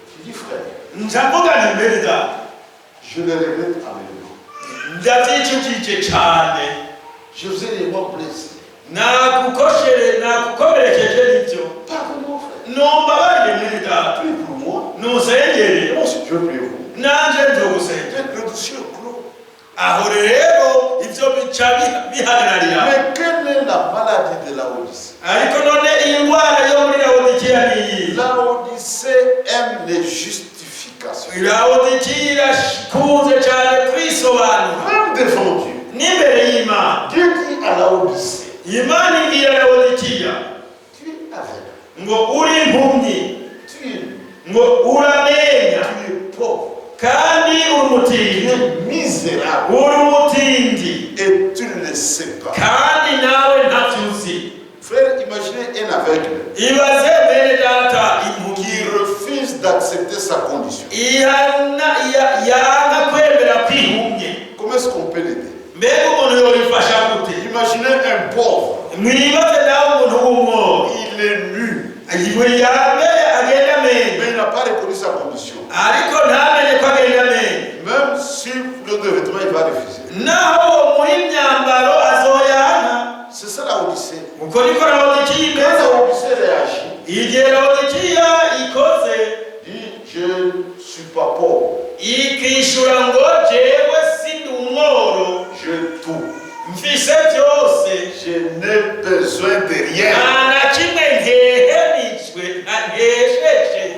Je dis frère, Ndavuga nti mbere data je le regrette à mes yeux. ndavyicujije cane. Je vous ai les mots blessés. nakukomerekeje nivyo. Pardonnez-moi, frère. Nombabarire mwene data Priez pour moi. nusengere Moi aussi, je prie pour vous. nanje nzogusengera. Faites le dossier clos. Aho rero ivyo bica bihagararira. Mais quelle est la maladie de la Odyssée? Ariko none iyi ndwara yo muri Laodikiya ni iyi. La Odyssée aime les justifications. Laodikiya irakunze cyane kwisobanura Même devant Dieu. n'imbere y'Imana. Dieu dit à la Odyssée, Imana ibwira Laodikiya tu es aveugle, ngo uri impumyi, tu es nu, ngo uramenya, tu es pauvre, kandi uri tu umutindi, es misérable uri umutindi, et tu ne le sais pas. kandi nawe ntavyo uzi. Frère, imaginez un aveugle Ibaze bene data impumyi qui refuse d'accepter sa condition. yanga kwemera kwihumye. Comment est-ce qu'on peut l'aider? Mbega umuntu yorifasha gute? Imaginez un pauvre, Mwibaze nawe umuntu w'umworo il est nu, yambaye agenda mais amenyo il n'a pas reconnu sa sa condition. Même si le revêtement il va refuser. C'est ça la Odyssée. Quand la Odyssée réagit, dit je ne suis pas pauvre. Je tout. Je n'ai besoin de rien.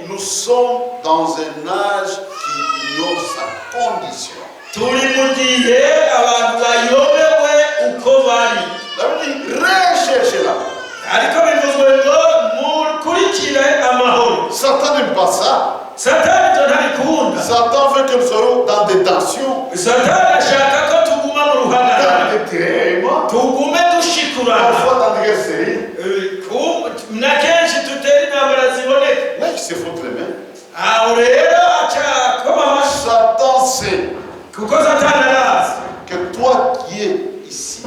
Nous sommes dans un âge qui ignore sa condition. La Bible dit recherchez-la. Satan n'aime pas ça. Satan veut que nous soyons dans des tensions, dans des tiraillements, parfois dans des séries. Mais il se faut très bien. Satan sait que toi qui es ici,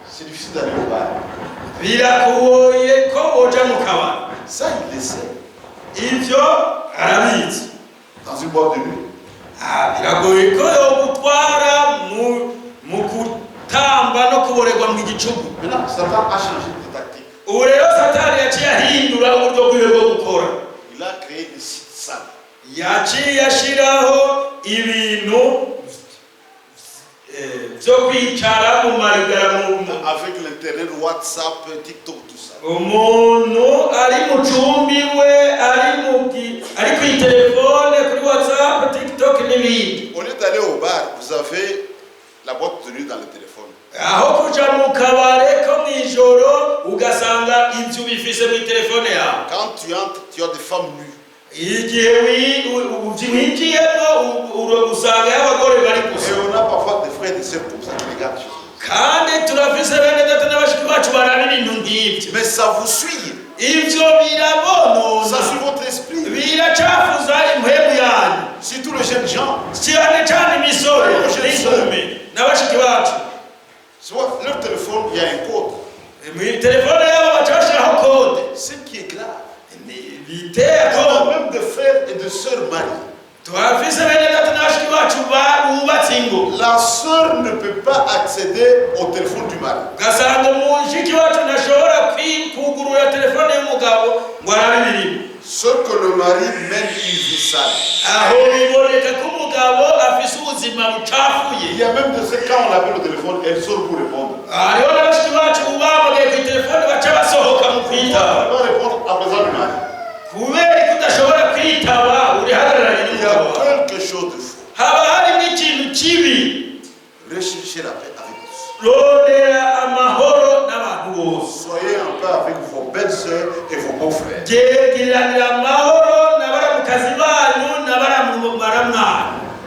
c'est difficile d'aller au bar. Ça, il le sait. Dans une boîte de nuit. Maintenant, Satan a changé de tactique. Il a créé des sites sales. Avec l'internet, WhatsApp, TikTok, tout ça. Au lieu d'aller au bar, vous avez la boîte de nuit dans le téléphone. Quand tu entres, tu as des femmes nues. Et on a parfois des frères et des sœurs comme ça qui regardent. Mais ça vous suit. Ça suit votre esprit. Surtout les jeunes gens. Leur téléphone, il y a un code. Ce qui est grave. Il y a même des frères et des sœurs mariés. La sœur ne peut pas accéder au téléphone du mari. Ce que le mari mène une vie sale. Il y a même de ces quand on appelle au téléphone, elle sort pour répondre. Elle va répondre à présent du mari. Il y a quelque chose de faux. Recherchez la paix avec tous. Soyez en paix avec vos belles sœurs et vos beaux frères.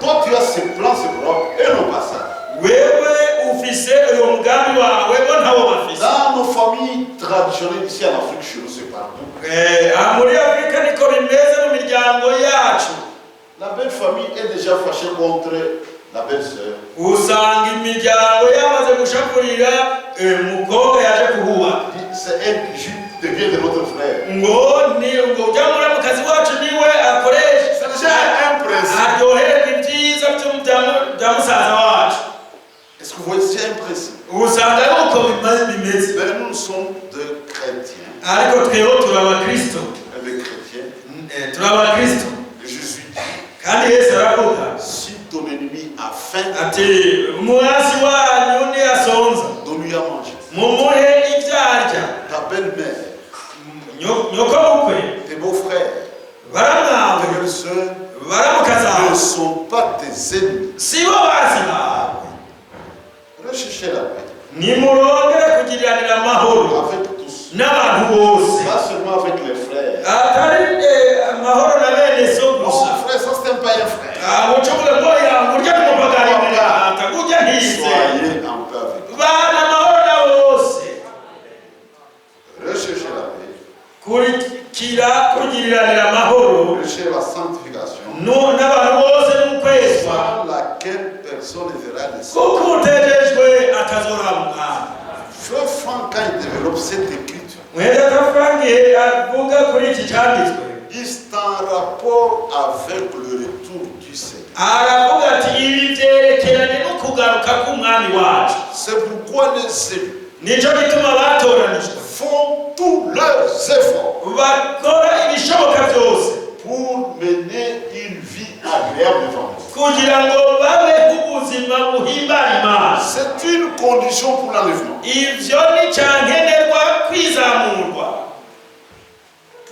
Toi tu as ces plans, ces programmes, et non pas ça. Dans nos familles traditionnelles ici en Afrique, chez nous, c'est partout. La belle famille est déjà fâchée contre la belle sœur. C'est elle qui devient de notre frère. C'est déjà un principe. Est-ce que vous voyez, c'est un principe? Mais nous sommes des chrétiens. Et les chrétiens. Jésus dit, si ton ennemi a faim, donne-lui à manger. Ta belle-mère, tes beaux-frères, tes belles-sœurs ne sont pas tes ennemis. Recherchez la paix. Avec tous. Pas seulement avec les frères. Mon frère, ça c'est pas un frère. Soyez en paix avec eux. Recherchez la paix. Recherchez la sanctification. Sans laquelle personne ne verra le ciel. Frère Franck, quand il développe cette écriture, il stand rapport avec le retour du Seigneur. C'est pourquoi les élus font tous leurs efforts pour mener une vie agréable devant Dieu. C'est une condition pour l'enlèvement.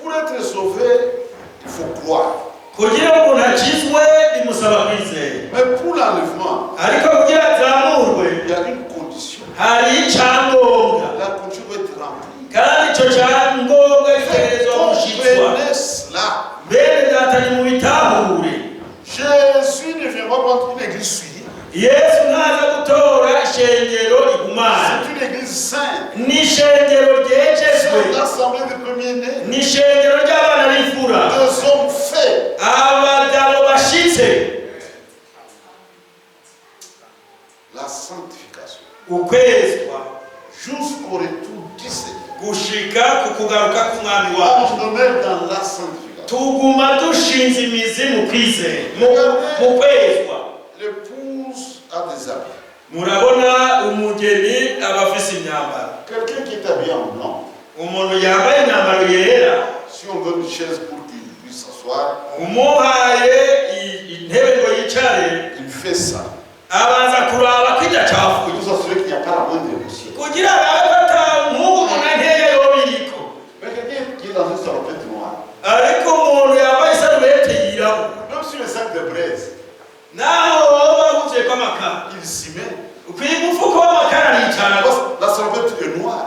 Pour être sauvé, il faut croire. Mais pour l'enlèvement, il y a une condition. La condition doit être remplie. Comprenez cela. Jésus ne vient pas prendre une église souillée. C'est une église sainte. C'est l'assemblée des premiers-nés. Des hommes faits. La sanctification. Jusqu'au retour du Seigneur. On demeure dans la sanctification. L'épouse a des habits. Quelqu'un qui est habillé en blanc, si on donne une chaise pour qu'il puisse s'asseoir, il fait ça. Pour s'assurer qu'il n'y a pas la moindre poussière. Mais quelqu'un qui est dans une salopette noire, même sur le sac de braise, il s'y met. La salopette est noire.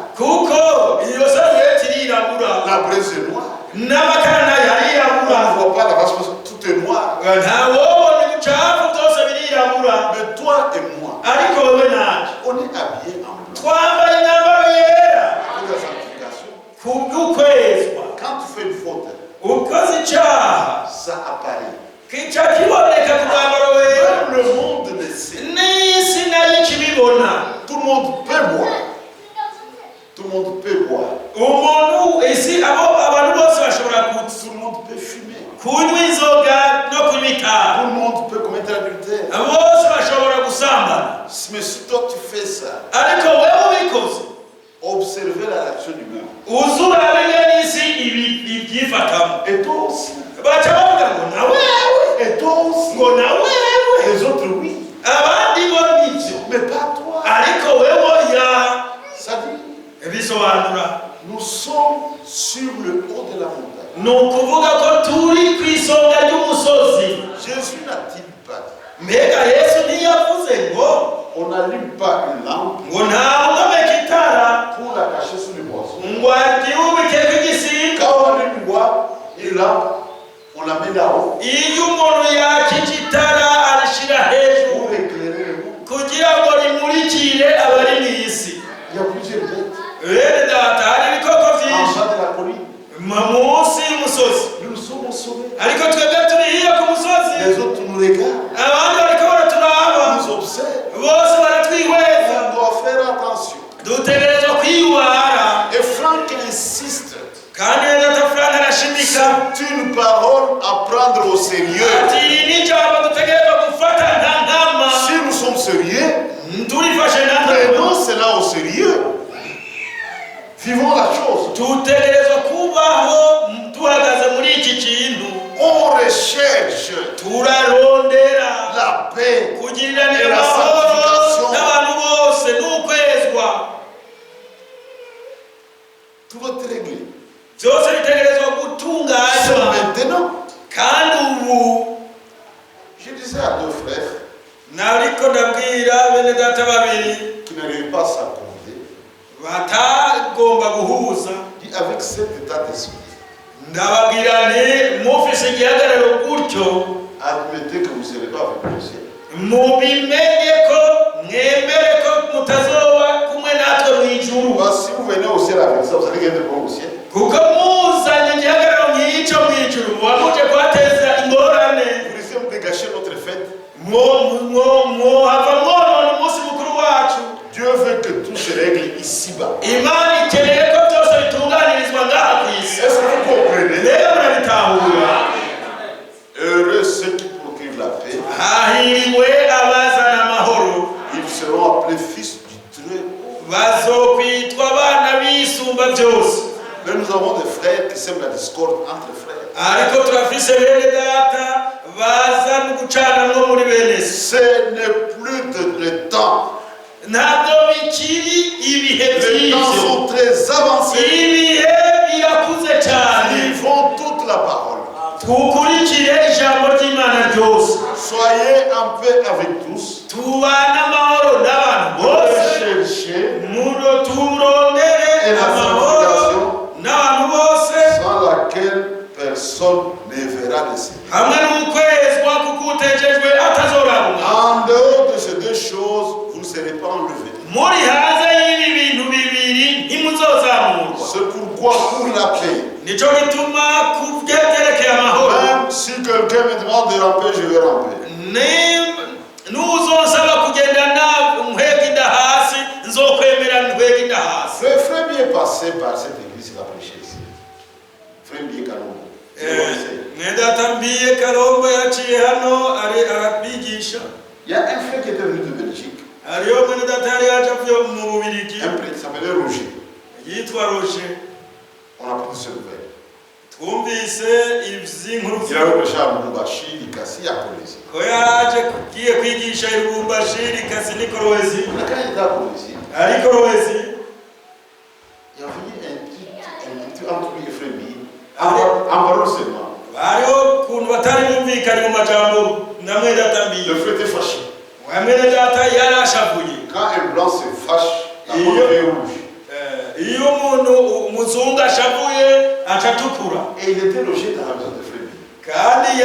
La braise est noire. On ne voit pas la vache, tout est noir. Mais toi et moi, on est habillés en blanc. Pour la sanctification. Quand tu fais une faute, ça apparaît. Même le monde le sait. Tout le monde peut boire. Tout le monde peut boire. Tout le monde peut fumer. Tout le monde peut commettre l'adultère. Mais si toi tu fais ça, observez la réaction du monde. Et toi aussi. Et toi aussi. Les autres oui. Mais pas toi. Ça dit, nous sommes sur le haut de la montagne. Jésus n'a-t-il pas dit, on n'allume pas une lampe pour la cacher sous le boisseau. Quand on allume une lampe, on la met là-haut pour éclairer le monde. Il y a plusieurs bêtes en bas de la colline. Nous sommes sauvés. Les autres nous regardent, nous observent. On doit faire attention. Et Franck insiste. C'est une parole à prendre au sérieux. Si nous sommes sérieux, prenons cela au sérieux. Vivons la chose. On recherche la paix et la sanctification. Tout va être réglé. C'est maintenant. Je disais à deux frères qui n'arrivent pas à s'accorder, dit avec cet état d'esprit, admettez que vous ne serez pas avec le ciel. Si vous venez au ciel avec ça, vous allez gagner au ciel. Vous risquez de gâcher notre fête. Dieu veut que tout se règle ici-bas. Est-ce que vous comprenez? turafise bene data baza no gucana no muri bene. Ce n'est plus le temps. Ntabwo bikiri ibihe Les temps by'ibyo. sont très avancés. Ibihe birakuze cyane. Vivons toute la parole. Tukurikire ijambo ry'Imana ryose. Soyez en paix avec tous. Tubana amahoro n'abantu bose. Recherchez Muno turondere amahoro n'abantu bose. sans laquelle personne ne verra le Seigneur. Hamwe n'ukwezwa kuko utejejwe atazorabona. En dehors de ces deux choses, vous ne serez pas enlevés. Muri haza y'ibi bintu bibiri ntimuzozamurwa. C'est pourquoi pour la paix, Nico gituma kubyerekeye amahoro. même si quelqu'un me demande de ramper, je vais ramper. Nuzonsaba kugenda na nkwegida hasi nzokwemera nkwegida hasi. Le frère bien passé par cette église, il a prêché ici. Frère bien Kalombo. Mwedatambiye Kalombo yaciye hano arabigisha. Il y a un frère qui était venu de Belgique. Hariyo mwedatari yaje avuye mu Bubiligi. Un prêtre qui s'appelait Roger. Yitwa Roger. On a pris ce nouvelle. Twumvise ivy'inkuru Il avait prêché à Lubumbashi, Likasi, à Kolwezi. ko yaje kugiye kwigisha i Lubumbashi, Likasi n'i Kolwezi. Quand il était à Kolwezi, Ari Kolwezi il y avait un petit entre lui et frère Bi. En parole seulement. hariho ukuntu batari bumvikanye mu majambo na Mwedatambiye. Le frère était fâché. Mwenedata yarashavuye. Quand un blanc se fâche, la porte est rouge. Iyo umuntu umuzungu ashavuye acatukura. Et il était logé dans la maison de frère Bi. Kandi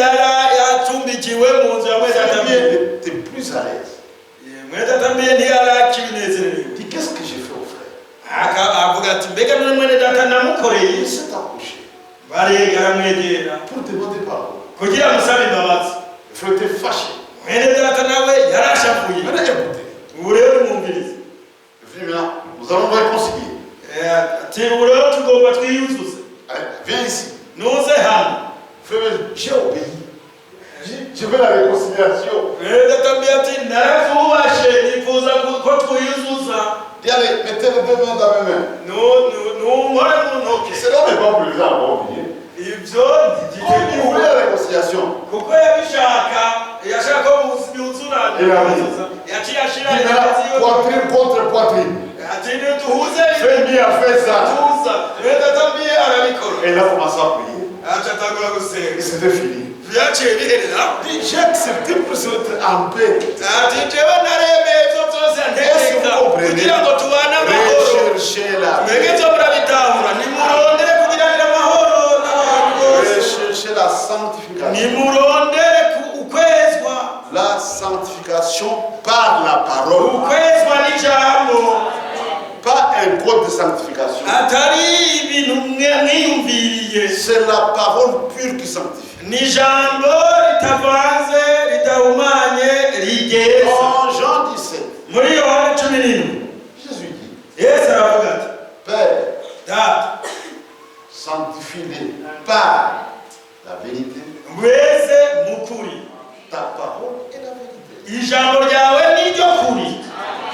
yacumbikiwe mu nzu ya Mwedatambiye. Il était plus à l'aise. Mwedatambiye ntiyarakibinezerewe. Il dit, qu'est-ce que j'ai fait au frère? Avuga ati mbega none Mwenedata namukoreye. Il s'est approché Baramwegera pour demander pardon. kugira musabe imbabazi. Le frère était fâché. Mwenedata nawe yarashavuye. Maintenant écoutez. Ubu rero mwumvirize. Le frère dit, maintenant, nous allons nous réconcilier. Ati ubu rero tugomba twiyuzuze. Allez, viens ici. Nuze hano. Frère, j'ai obéi. Je veux la réconciliation. Mwedatambiye ati narazubashe nifuza ko twiyuzuza. Dis allez, mettez les deux mains dans mes mains. Numore mu ntoke. C'est là mes pas plus à oublier. Ibyo Comme il voulait la réconciliation. kuko yabishaka yashaka ko byuzurana. Yaciye ashira Il a poitrine contre poitrine. ati duhuze Frère Bi a fait ça. tuza. Mwedatambiye arabikora. Et il a commencé à prier. Acatagura Et gusenga. c'était fini. Byaciye biherera. Il dit, j'ai accepté pour se mettre en paix. Ati jewe naremeye ibyo byose ntegeka kugira ngo tubane amahoro. Recherchez la Mwege paix. byo murabitahura nimurondere kugiranira amahoro n'abantu bose. Recherchez la sanctification. Nimurondere ukwezwa. La sanctification par la parole. Ukwezwa n'ijambo. Pas un code de sanctification. Atari ibintu mwiyumviriye. C'est la parole pure qui sanctifie. Ni ijambo ritavanze ritahumanye rigeza. En Jean 17, Muri Yohana 17 Jésus dit, Yesu aravuga ati Père, data sanctifie-les par la vérité. ngweze mukuri. Ta parole est la vérité. Ijambo ryawe niryo kuri.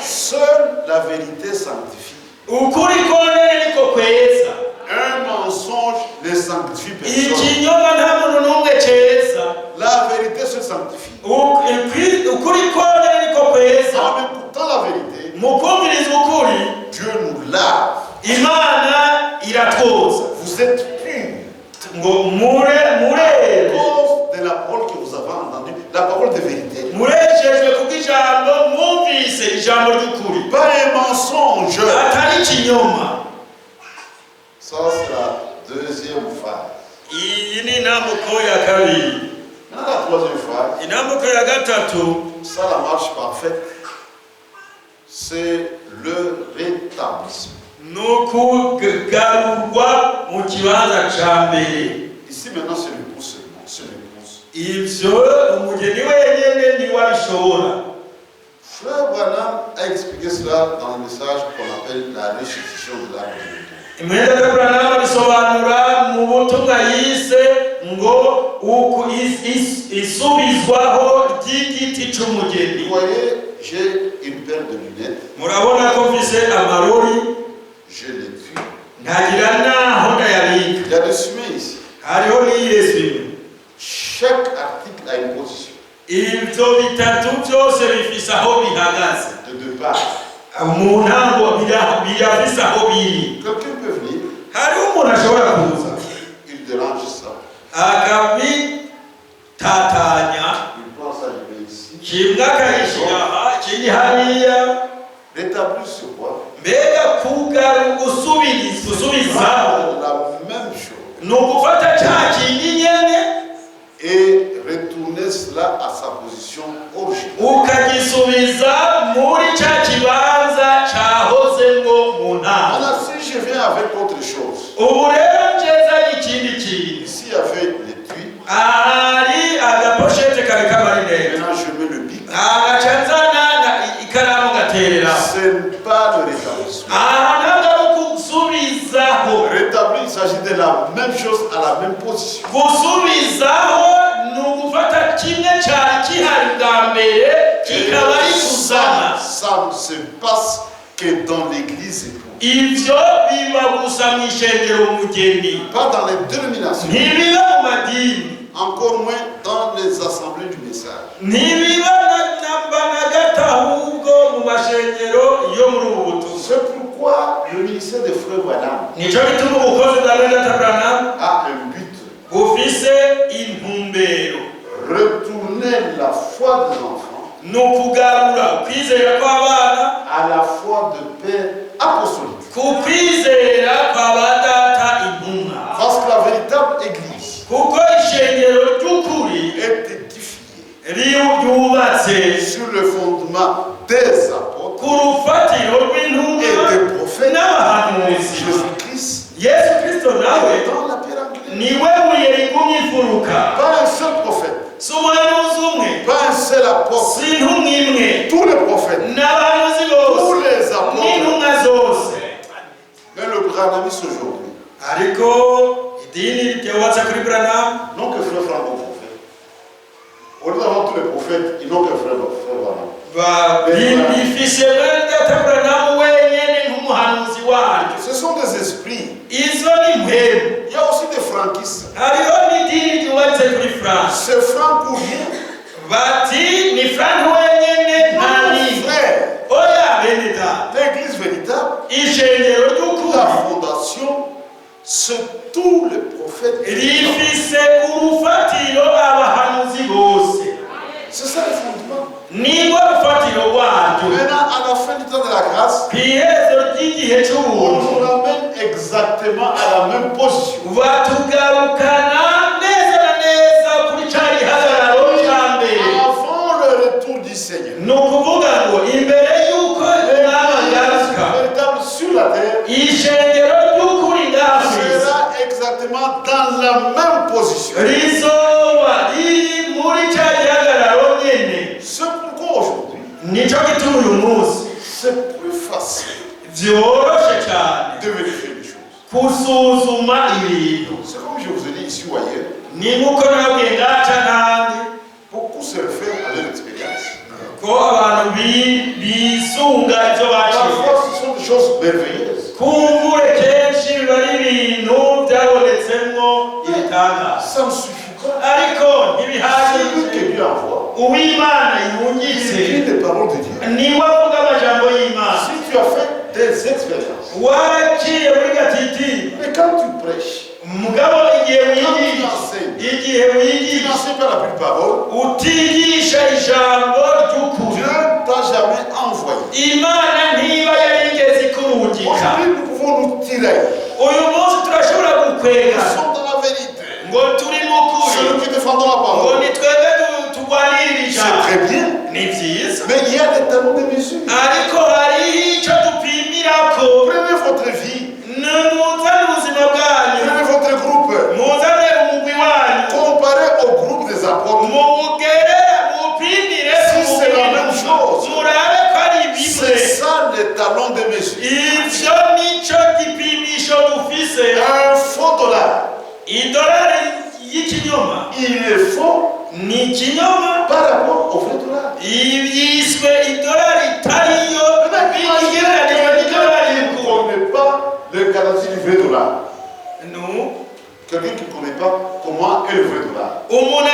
Seule la vérité sanctifie. Ukuri konyene niko kweza. Un mensonge ne sanctifie personne. Ikinyoma nta muntu n'umwe cyeza. La vérité se sanctifie. Ukuri konyene niko kweza. En écoutant la vérité, Mukumviriza ukuri Dieu nous lave. Imana iratwoza. Vous êtes purs. Ngo mure À cause de la parole que vous avez entendue, la parole de vérité. murejejwe kubw'ijambo mwumvise ijambo ry'ukuri. Pas un mensonge. Atari ikinyoma. Ça, c'est la deuxième phase. Iyi ni intambuko ya kabiri. Maintenant, la troisième phase, Intambuko ya gatatu ça, la marche parfaite, c'est le rétablissement. nukugarurwa mu kibanza ca mbere. Ici, maintenant, c'est l'époux seulement. C'est l'épouse. Ivyo umugeni wenyene niwe abishobora. Frère Branham a expliqué cela dans le message qu'on appelle la restitution de l'âme de l'époux. Mwenda Branham abisobanura mu butumwa yise ngo isubizwaho ry'igiti Vous c'umugeni. voyez, j'ai une paire de lunettes. Murabona ko mfise amarori Je les tue. ntagira naho ndayabika. Il y a des fumées ici. Hariho n'iyesime. Chaque article a une position. Ibyo bitatu byose bifise aho bihagaze. De deux parts. Mu ntango birafise aho biri. Quelqu'un peut venir. Hari umuntu ashobora kuza. Il dérange ça. Akabitatanya. Il pense à arriver ici. Kimwe akayishyira aha, ikindi hariya. Rétablir sur quoi? Mbega gusubizaho. La même chose. Ni ugufata cya kindi nyene. Et retourner cela à sa position originale. Ukagisubiza muri cya kibanza cyahozemo mu ntango. Maintenant, si je viens avec autre chose. Ubu rero ngezanye ikindi kintu. Ici, il y avait l'étui. Ahari agaposhete kari kamari neza. Maintenant, je mets le bic. Agacazana ikaramu gaterera. Ce n'est pas le rétablissement. Rétablir, il s'agit de la même chose à la même position. Gusubizaho ni ugufata kimwe cyari kihari bwa mbere kikaba ari kuzana. Ça ne se passe que dans l'église. Ibyo biba gusa mu ishengero umugeni. Pas dans les dénominations. Ntibiba mu madini. Encore moins dans les assemblées du message. Ntibiba na gato ahubwo mu mashengero yo muri ubu butumwa. C'est pourquoi le ministère des frères Branham Nicyo bituma ubukozi bwa Dr. Branham a un but. bufise intumbero. Retourner la foi des enfants Ni ukugarura ukwizera kw'abana à la foi de père apostolique. ku kwizera kwa ba data intumwa. Parce que la véritable église Kuko ishengero ry'ukuri est édifiée ryubatse sur le fondement des apôtres ku rufatiro rw'intumwa et des prophètes. n'abahanuzi. Jésus-Christ Yesu Kristo nawe est dans la pierre angulaire. niwe buye rigumye imfuruka. Pas un seul prophète, Si umuhanuzi umwe, pas un seul apôtre. si intumwa imwe, Tous les prophètes, n'abahanuzi tous bose les apôtres. n'intumwa zose. Mais le Branhamisme aujourd'hui, Ariko idini ryubatse kuri Branham non que frère Franck est prophète. Au lieu d'avoir tous les prophètes, ils n'ont qu'un frère Branham. bifise bene data Branham wenyene nk'umuhanuzi waryo. Ce sont des esprits. Izo ni mpemu. Il y a aussi des franquistes. Hariho n'idini ryubatse kuri France. C'est franc pour rien. Bati ni Frank wenyene nta nini. Frère, Oya bene data. l'église véritable, Ishengero la ry'ukuri fondation, c'est tous les prophètes. rifise urufatiro abahanuzi bose. C'est ça le fondement. Nibwo rufatiro rwaryo. Maintenant, à la fin du temps de la grâce, Kw'iherezo ry'igihe on cy'ubuntu nous ramène exactement à la même position. batugarukana neza na neza kuri cya gihagararo cya mbere. Avant le retour du Seigneur, Ni ukuvuga ngo imbere y'uko umwami agaruka, véritable sur la terre, ishengero ry'ukuri ndafise sera exactement dans la même position. rizoba riri muri cya gihagararo nyene. C'est pourquoi aujourd'hui, Nicyo gituma uyu munsi c'est plus facile byoroshe cyane de vérifier les choses. gusuzuma ibintu. C'est comme je vous ai dit ici ou ailleurs, Ni nk'uko nababwiye ngaca n'ahandi beaucoup se réfèrent à leur expérience. ko abantu bisunga ibyo baciye. Parfois, ce sont des choses merveilleuses. Kumbure kenshi biba ari ibintu byabonetsemo ibitangaza. Ça ne suffit pas. Ariko C'est lui ntibihagije. que Dieu envoie. Uw'Imana Il yungitse dit les paroles de Dieu. niwe avuga amajambo y'Imana. Si tu as fait des expériences, Waraciye muri gatiti mais quand tu prêches, mugabo igihe wigisha tu n'enseignes pas la pure parole, utigisha ijambo ry'ukuri, Dieu ne t'a jamais envoyé. Imana ntiba yarigeze ikurungika. Aujourd'hui, nous pouvons nous tirer. Uyu munsi turashobora Nous gukwega sommes dans la vérité. ngo turi mu kuri, C'est nous qui défendons la ngo parole. ni twebwe turwanirira C'est ijambo. très bien. Ni byiza, Mais il y a des talons de mesure. ariko hariho icyo dupimirako. Prenez votre vie. Nimuzane ubuzima bwanyu, Prenez votre groupe. muzane umugwi wanyu, Comparez au groupe des apôtres. mupimire Si c'est la même chose, murabe ko ari c'est bimwe. ça les talons de mesure. Ivyo nico gipimisho dufise. Un faux dollar, Idolari y'ikinyoma il est faux ni ikinyoma, par rapport au vrai dollar. yiswe idolari itariyo igereranijwe n'idolari Quelqu'un qui ne y'ukuri. connaît pas le canadien du vrai dollar. Nu Quelqu'un qui ne connaît pas comment est le vrai dollar. umuntu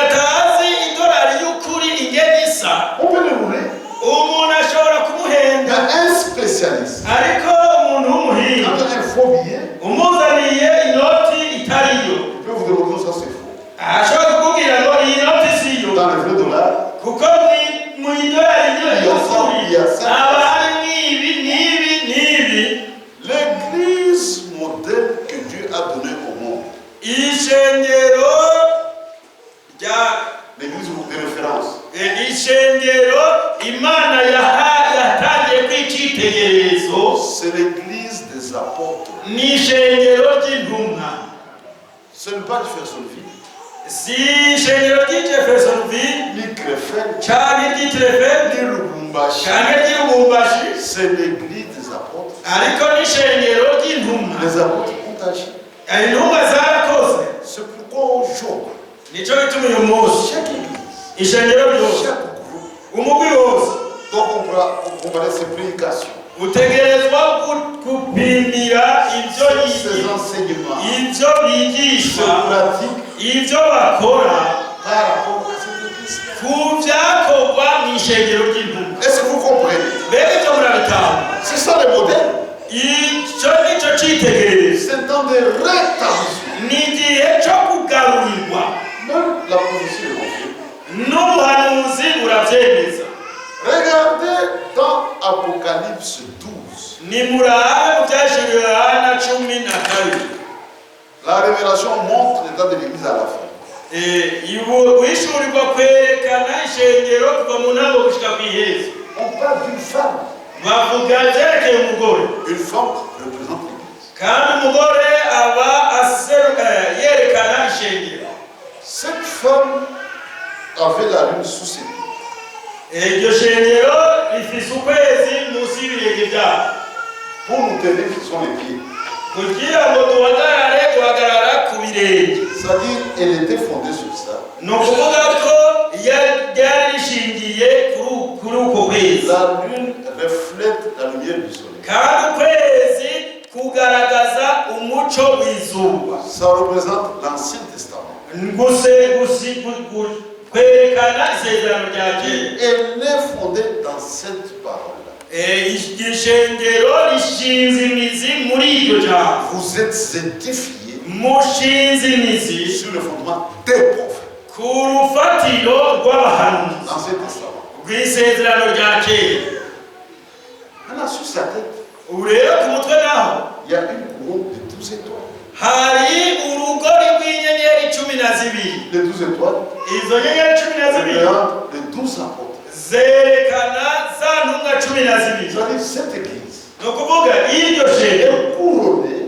ariko umuntu w'umuhinga quand on a un faux billet, umuzaniye inoti itariyo il peut vous demander ça c'est faux. ashobora kukubwira ngo iyi noti siyo Dans le vrai dollar, kuko mu idolari y'ukuri haba harimo ibi n'ibi n'ibi. l'église modèle que Dieu a donné au monde, ishengero rya l'église de référence, ishengero imana yatangiye kw'icyitegererezo c'est l'église des apôtres. ni ishengero ry'intumwa. Ce n'est pas Jeffersonville, si ishengero ry'Jeffersonville ni Krefeld, cyangwa iry'Krefeld ni Lubumbashi. cyangwa iry'Lubumbashi, C'est l'église des apôtres. ariko ni ishengero ry'intumwa. Les apôtres ont agi. intumwa zarakoze. C'est pourquoi aujourd'hui, nicyo gituma uyu munsi chaque église, ishengero ryose chaque groupe, umugwi wose doit comparer ses prédications, utegerezwa gupimira ibyo ses enseignements, ibyo ses bigisha pratiques ibyo bakora par rapport à cette église. ku byakorwa mu ishengero ry'intumwa. Est-ce que vous comprenez? mbega ibyo murabitanga? C'est ça le modèle. icyo nicyo cyitegererezo. C'est dans des rétablissement. ni igihe cyo kugarurirwa. Même la prophétie est confirmée. n'ubuhanuzi burabyemeza. Regardez dans Apocalypse 12. ni murabe mu byashiriwe Yohana 12. La révélation montre l'état de l'église à la fin. guhishurirwa kwerekana ishengero kuva mu ntango gushika ku iherezo. On parle d'une femme. bavuga byerekeye umugore. Une femme représente l'église. kandi umugore aba yerekana ishengero. Cette femme avait la lune sous ses pieds. iryo shengero rifise ukwezi munsi y'ibirenge byabo. Pour nous tenir qui sont les pieds. kugira ngo duhagarara ku birenge. C'est-à-dire, elle était fondée sur ça. ni ukuvuga ko ryari rishingiye kuri uko kwezi. La lune reflète la lumière du soleil. kandi ukwezi kugaragaza umuco w'izuba. Ça représente l'Ancien Testament. kwerekana isezerano rya kera. Elle est fondée dans cette parole. ishengero rishinze imizi muri iryo jambo. Vous êtes édifiés mushinze imizi sur le fondement des prophètes. ku rufatiro rw'abahanuzi L'Ancien Testament. rw'isezerano rya kera. Maintenant, sur sa tête, ubu rero ku mutwe naho il y a une couronne de 12 étoiles. hari urugori rw'inyenyeri 12. Les 12 étoiles izo nyenyeri 12 représentent les 12 apôtres. zerekana za ntumwa 12. C'est-à-dire, cette église ni ukuvuga iryo shengero est couronnée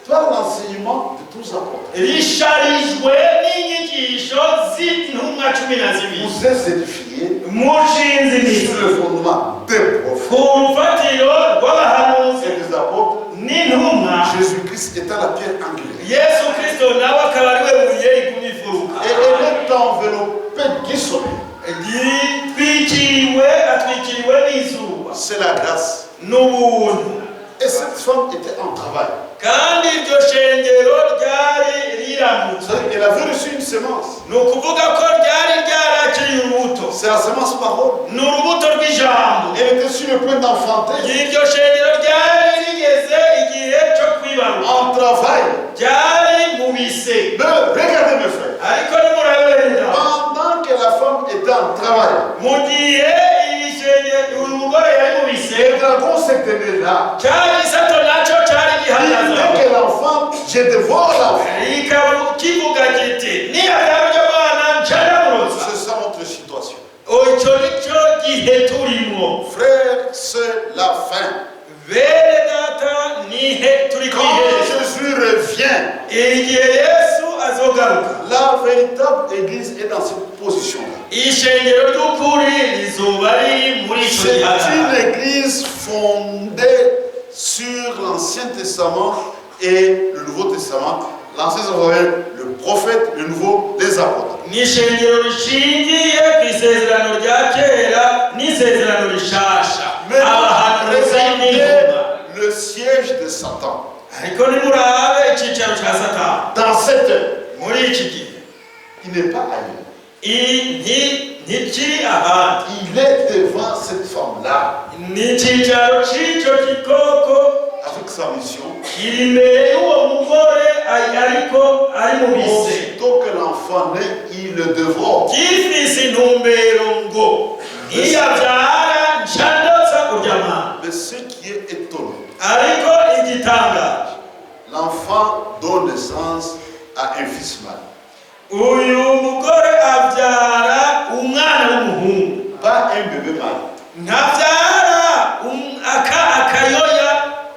par l'enseignement de 12 apôtres. risharijwe n'inyigisho z'intumwa 12. Vous êtes édifiés mushinze imizi sur le fondement des prophètes ku rufatiro rw'abahanuzi et des apôtres. n'intumwa. Jésus-Christ étant la pierre angulaire. yesu kristo nawe akaba ari we buye riguma ifuruka. Et elle est enveloppée du soleil. atwikiriwe n'izuba. C'est la grâce. n'ubuntu. Et cette femme était en travail. kandi iryo shengero ryari riramutse. C'est-à-dire, elle avait reçu une semence. ni ukuvuga ko ryari ryarakiriye urubuto. C'est la semence parole. ni urubuto rw'ijambo. Elle était sur le point d'enfanter. iryo shengero ryari rigeze igihe cyo kwibaruka. En travail. ryari mu bise. Mais regardez mes frères. ariko nimurabera Pendant que la femme était en travail, mu gihe uyu mugore yari mu bise, le dragon s'est tenu là. cyari isato nacyo cyari Il gihagaze dit que l'enfant, je dévore l'enfant. kivuga kiti nihabyara ry'abana njanamuroza. C'est ça notre situation. icyo nicyo gihe turimo. Frère, c'est la fin. bene data nihe turi Quand kwihereza. Jésus revient, igihe yesu azogaruka, la véritable église est dans cette position-là. ishengero ry'ukuri rizoba riri muri icyo C'est une gihagararo. église fondée sur l'Ancien Testament et le Nouveau Testament. L'Ancien Testament, le prophète, le Nouveau, les apôtres. ni ishengero rishingiye ku isezerano rya kera n'isezerano rishasha. abahanuzi Regardez n'intumwa. le siège de Satan. ariko nimurabe icyicaro cya satani Dans cette heure, muri iki gihe il n'est pas ailleurs. ntikiri ahandi. Il est devant cette femme-là. ni n'icyicaro cy'icyo gikoko avec sa mission. kiri imbere y'uwo mugore ariko ari mu bise. Aussitôt que l'enfant naît, il le dévore. gifise intumbero ngo niyabyara ncandotsa kuryama. Mais ce qui est étonnant, ariko igitangaje, l'enfant donne naissance à un fils mâle. uyu mugore abyara umwana w'umuhungu, Pas un bébé mâle. ntabyara akayoya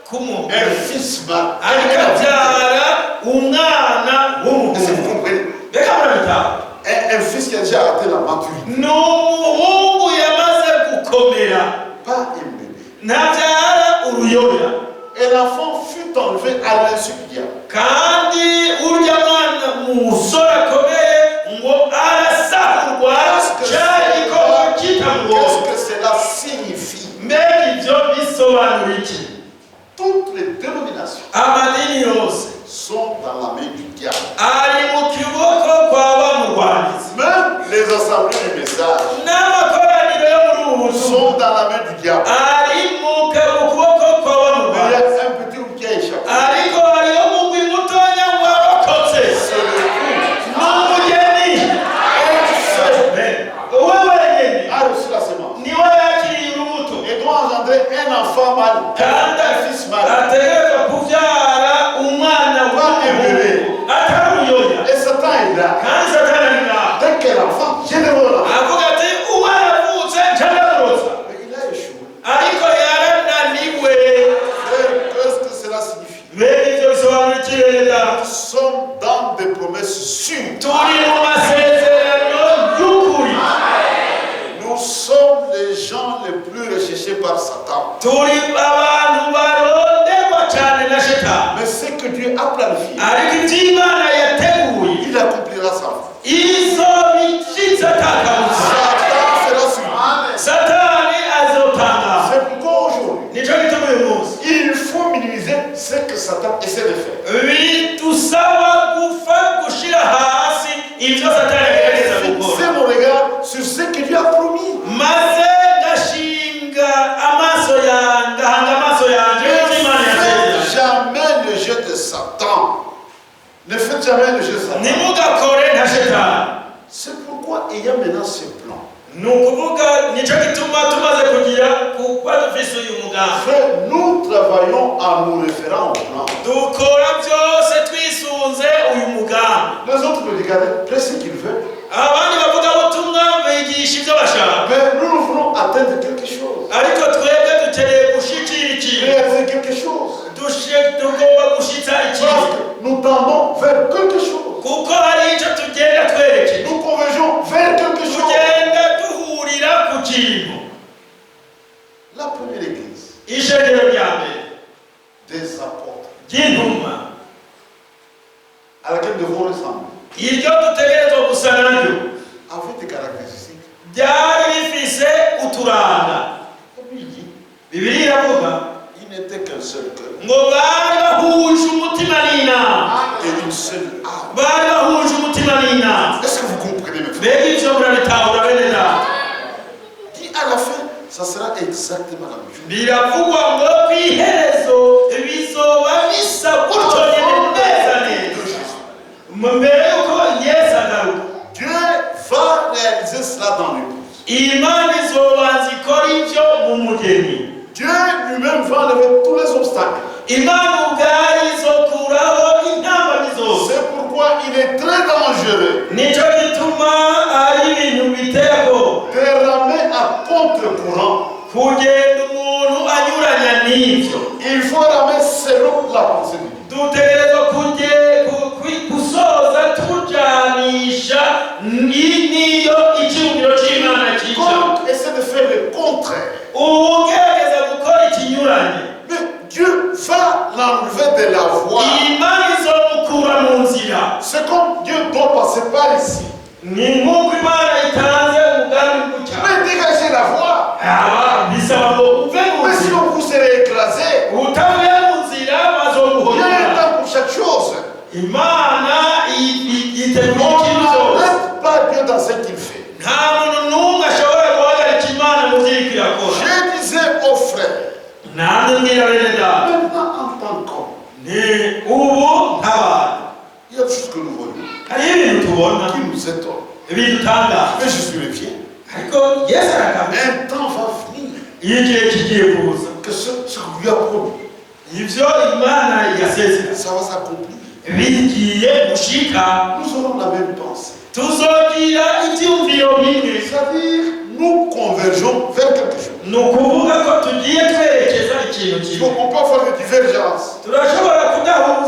k'umuhungu, Un fils mâle. ariko abyara umwana Est-ce que vous w'umuhungu. comprenez? Reka murabitaho. Un fils qui a déjà atteint la maturité. ni umuhungu yamaze gukomera, Pas un bébé. ntabyara uruyoya. Et l'enfant fut enlevé à l'insu du diable. kandi urya mwana musore akomeye ngo arasahurwa cyari igikoko kitamubonye. Qu'est-ce que cela signifie? mbega ibyo bisobanura iki? Toutes les dénominations amadini yose sont dans la main du diable. ari mu kiboko kwa bamurwaniza. Même les assemblées du message n'amakoraniro yo muri ubu butumwa sont dans la main du diable. ari mu kuboko kwa Mais il y bamurwaniza. a un petit ou qui a échappé. ariko hariyo mugwi mutonya warokotse, C'est le coup. n'umugeni we wenyine A reçu la semence. niwe yakiriye urubuto, Et doit engendrer un enfant mâle. kandi Un fils mâle. ategerezwa kubyara umwana w'umuhungu atari uruyoya. Et Satan est là. kandi satani ari ngaho Dès qu'un enfant, je dévore l'enfant. avuga ati umwana avutse ncandagurutsa, Mais il a échoué. ariko yarananiwe. Frère, qu'est-ce que cela signifie? mbega ibyo bisobanura iki rero? Nous sommes dans des promesses sûres. turi mu masezerano y'ukuri, Nous sommes les gens les plus recherchés par Satan. turi abantu baronderwa cyane na shetani. Mais ce que Dieu a planifié, ariko ibyo Imana yateguye il accomplira sa foi. izo bicitse atakabutsa, Satan sera suivi. satani azotangaza. C'est pourquoi aujourd'hui, nicyo gituma uyu munsi il faut minimiser ce que Satan essaie de faire. bidusaba gushira hasi ibyo satani agerageza gukora, Fixer mon regard sur ce que Dieu a promis. maze ngashinga amaso yanjye, ngahanga amaso yanjye ku Imana Ne yasezeranye. faites jamais le jeu de Satan. Ne faites jamais le jeu de Satan. ntimugakore nka shetani. C'est pourquoi il y a maintenant ce plan. ni ukuvuga nicyo gituma tumaze kugira kuba dufise uyu mugambi. Frère, nous travaillons en nous référant au plan. dukora byose twisunze uyu mugambi. Les autres prédicateurs prêchent ce qu'ils veulent. abandi bavuga ubutumwa bigisha ibyo bashaka, Mais nous voulons atteindre quelque chose. ariko twebwe dukeneye gushikira ikintu, Réaliser quelque chose. tugomba gushitsa Parce ikintu, que nous tendons vers quelque chose. kuko hari icyo tugenda twerekeye, Nous convergeons vers quelque chose. tugenda duhurira ku kintu. La première église ishengero rya mbere des apôtres ry'intumwa à laquelle nous devons ressembler iryo dutegerezwa gusa naryo avait des caractéristiques. ryari rifise uturanga. La Bible dit, bibiliya iravuga il n'était qu'un seul cœur ngo bari bahuje umutima n'inama, et une seule âme. bari bahuje umutima n'inama. Est-ce que vous comprenez mes frères? mbega ibyo murabitahura bene data? Dit à la fin, ça sera exactement la même chose. biravugwa ngo ku iherezo bizoba bisa gutyo nyine neza neza mbere yuko Yesu agaruka. Dieu va réaliser cela dans l'épouse. imana izobanza ikora ibyo mu mugeni. Dieu lui-même va enlever tous les obstacles. imana ubwayo izokuraho intambamyi zose. C'est pourquoi il est très dangereux nicyo gituma ari ibintu bitego de ramer à contre-courant. kugenda umuntu anyuranya n'ibyo. Il faut ramer selon la pensée de Dieu. dutegerezwa gusoza tujanisha n'iyo icyumviro cy'imana kica. Quand essaie de faire le contraire, ugerageza gukora ikinyuranye, mais Dieu va l'enlever de la voie. imana izomukura mu nzira. C'est comme Dieu doit passer par ici. ni nk'uko imana itanze umugambi gutya. Mais dégagez la voie. bisaba ngo uve mu Mais nzira. sinon vous serez écrasé. utavuye mu nzira Il y a un bazoguhonyora. temps pour chaque chose. imana itegura On ikintu cyose. n'arrête pas Dieu dans ce qu'il fait. nta muntu n'umwe ashobora guhagarika imana mu byo iri kuyakora. Je disais aux Maintenant, en tant qu'homme, il y a des choses que nous voyons qui nous étonnent. Mais je suis le vieux. Un temps va venir que ce que lui a promis, ça va s'accomplir. Nous aurons la même pensée. C'est-à-dire, nous convergeons vers quelque chose. Donc on peut avoir des divergences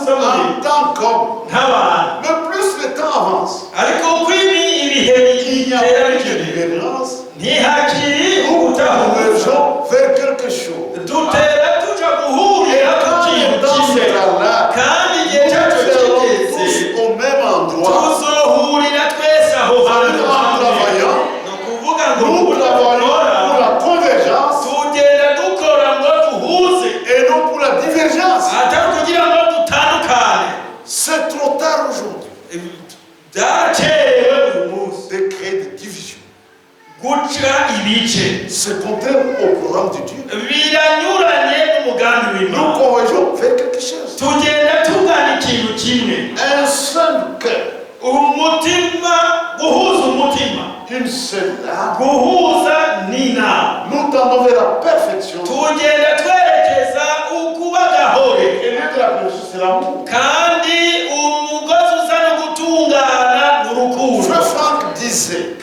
en tant qu'homme. Mais plus le temps avance, il n'y a plus de divergence. Nous convergeons vers quelque chose. Et quand dans ce cas-là, nous serons tous au même endroit. Nous travaillons pour la convergence et non pour la divergence. C'est trop tard aujourd'hui de créer des divisions. C'est contraire au programme de Dieu. Nous convergeons vers quelque chose. Un seul cœur. Une seule âme. Nous tendons vers la perfection. Et notre approche, c'est l'amour. Frère Franck disait,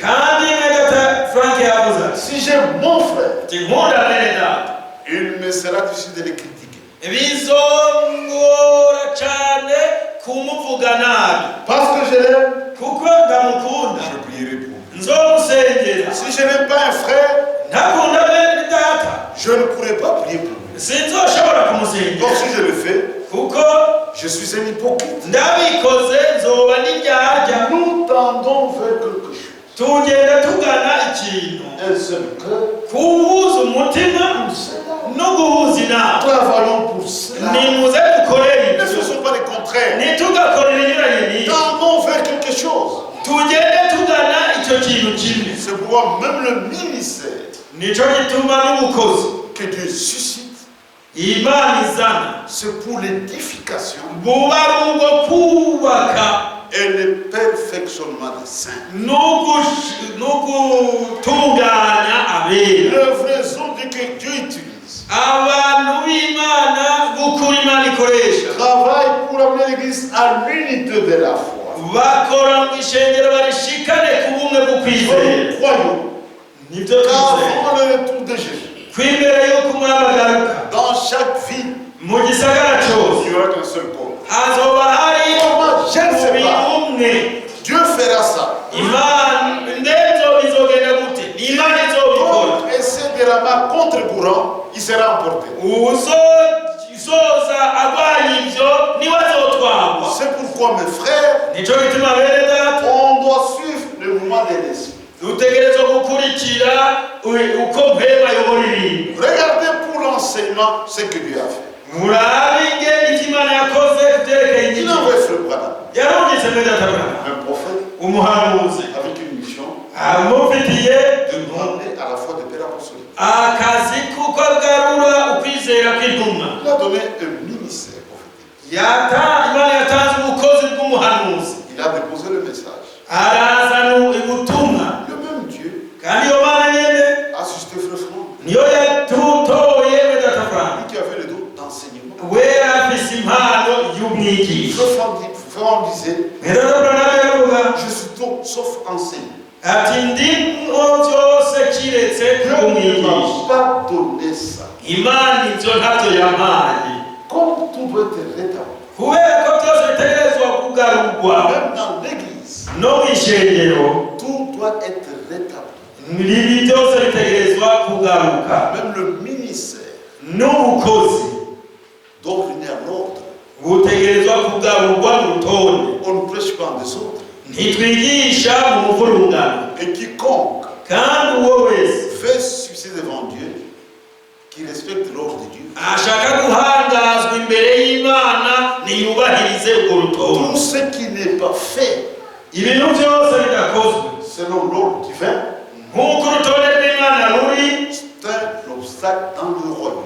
si j'aime mon frère, il me sera difficile de le critiquer. Parce que je l'aime, je prierai pour lui. Si je n'aime pas un frère, je ne pourrai pas prier pour lui. Donc si je le fais, je suis un hypocrite. Nous tendons vers quelque chose. Un seul cœur, travaillons pour cela. Ne faisons pas les contraires. Tendons vers quelque chose. C'est pourquoi même le ministère que Dieu suscite, c'est pour l'édification et le perfectionnement des saints. L'œuvraison que Dieu utilise travaille pour amener l'Église à l'unité de la foi. Nous croyons qu'avant le retour de Jésus, dans chaque vie, il n'y aura qu'un seul peuple. Comment? Je ne sais pas. Dieu fera ça. Donc, essayer de ramer contre-courant, il sera emporté. C'est pourquoi, mes frères, on doit suivre le mouvement de l'esprit. Regardez pour l'enseignement ce que Dieu a fait. Il a envoyé Frère Branham, un prophète, avec une mission de demander à la foi de Père apostolique. Il a donné un ministère prophétique. Il a déposé le message. Le même Dieu a suscité Frère Franck, lui qui avait le don d'enseignement. Frère Franck disait, je suis tout sauf enseignant. Dieu ne m'a pas donné ça. Comme tout doit être rétabli. Même dans l'église, tout doit être rétabli. Même le ministère doit revenir à l'ordre. On ne prêche pas en désordre. Et quiconque fait succès devant Dieu, qui respecte l'ordre de Dieu, tout ce qui n'est pas fait selon l'ordre divin, c'est un obstacle dans le royaume.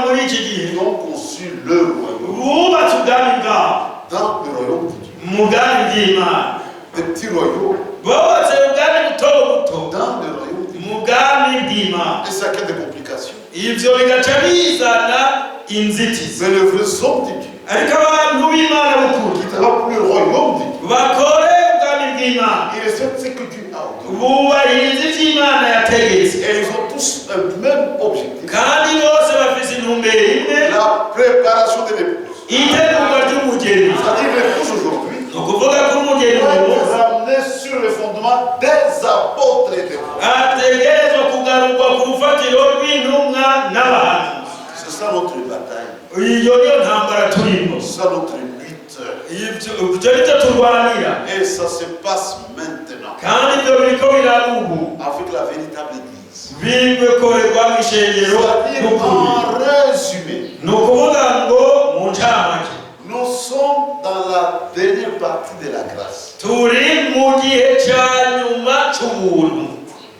muri iki gihe Ils ont conçu le royaume. bubatse ubwami bwabo Dans le royaume de Dieu. mu bwami bw'Imana. Des petits royaumes. Bubatse ubwami buto buto Dans le royaume de Dieu. mu bwami bw'Imana. Et ça crée des complications. Ibyo bigaca bizana inzitizi. Mais le vrai homme de Dieu, ariko abantu b'Imana b'ukuri qui travaille pour le royaume de Dieu, bakore ubwami bw'Imana ils respectent ce que Dieu a ordonné. bubahiriza ivyo Imana yategetse, Et ils ont tous un même objectif. kandi bose bafise intumbero imwe, La préparation de l'épouse. itegurwa ry'umugeni. C'est-à-dire l'épouse aujourd'hui Ni ukuvuga ko umugeni doit ubu être ramené sur le fondement des apôtres et des prophètes. ategerezwa kugarurwa ku rufatiro rw'intumwa n'abahanuzi. C'est ça notre bataille. Iyo niyo ntambara turimo, C'est ça notre lutte. ivyo nivyo turwanira, Et ça se passe maintenant kandi ivyo biriko biraba ubu avec la véritable église. bikorerwa mw'ishengero C'est-à-dire n'ukuri. en résumé, Ni ukuvuga ngo mu ncamake nous sommes dans la dernière partie de la grâce. turi mu gihe ca nyuma c'ubuntu.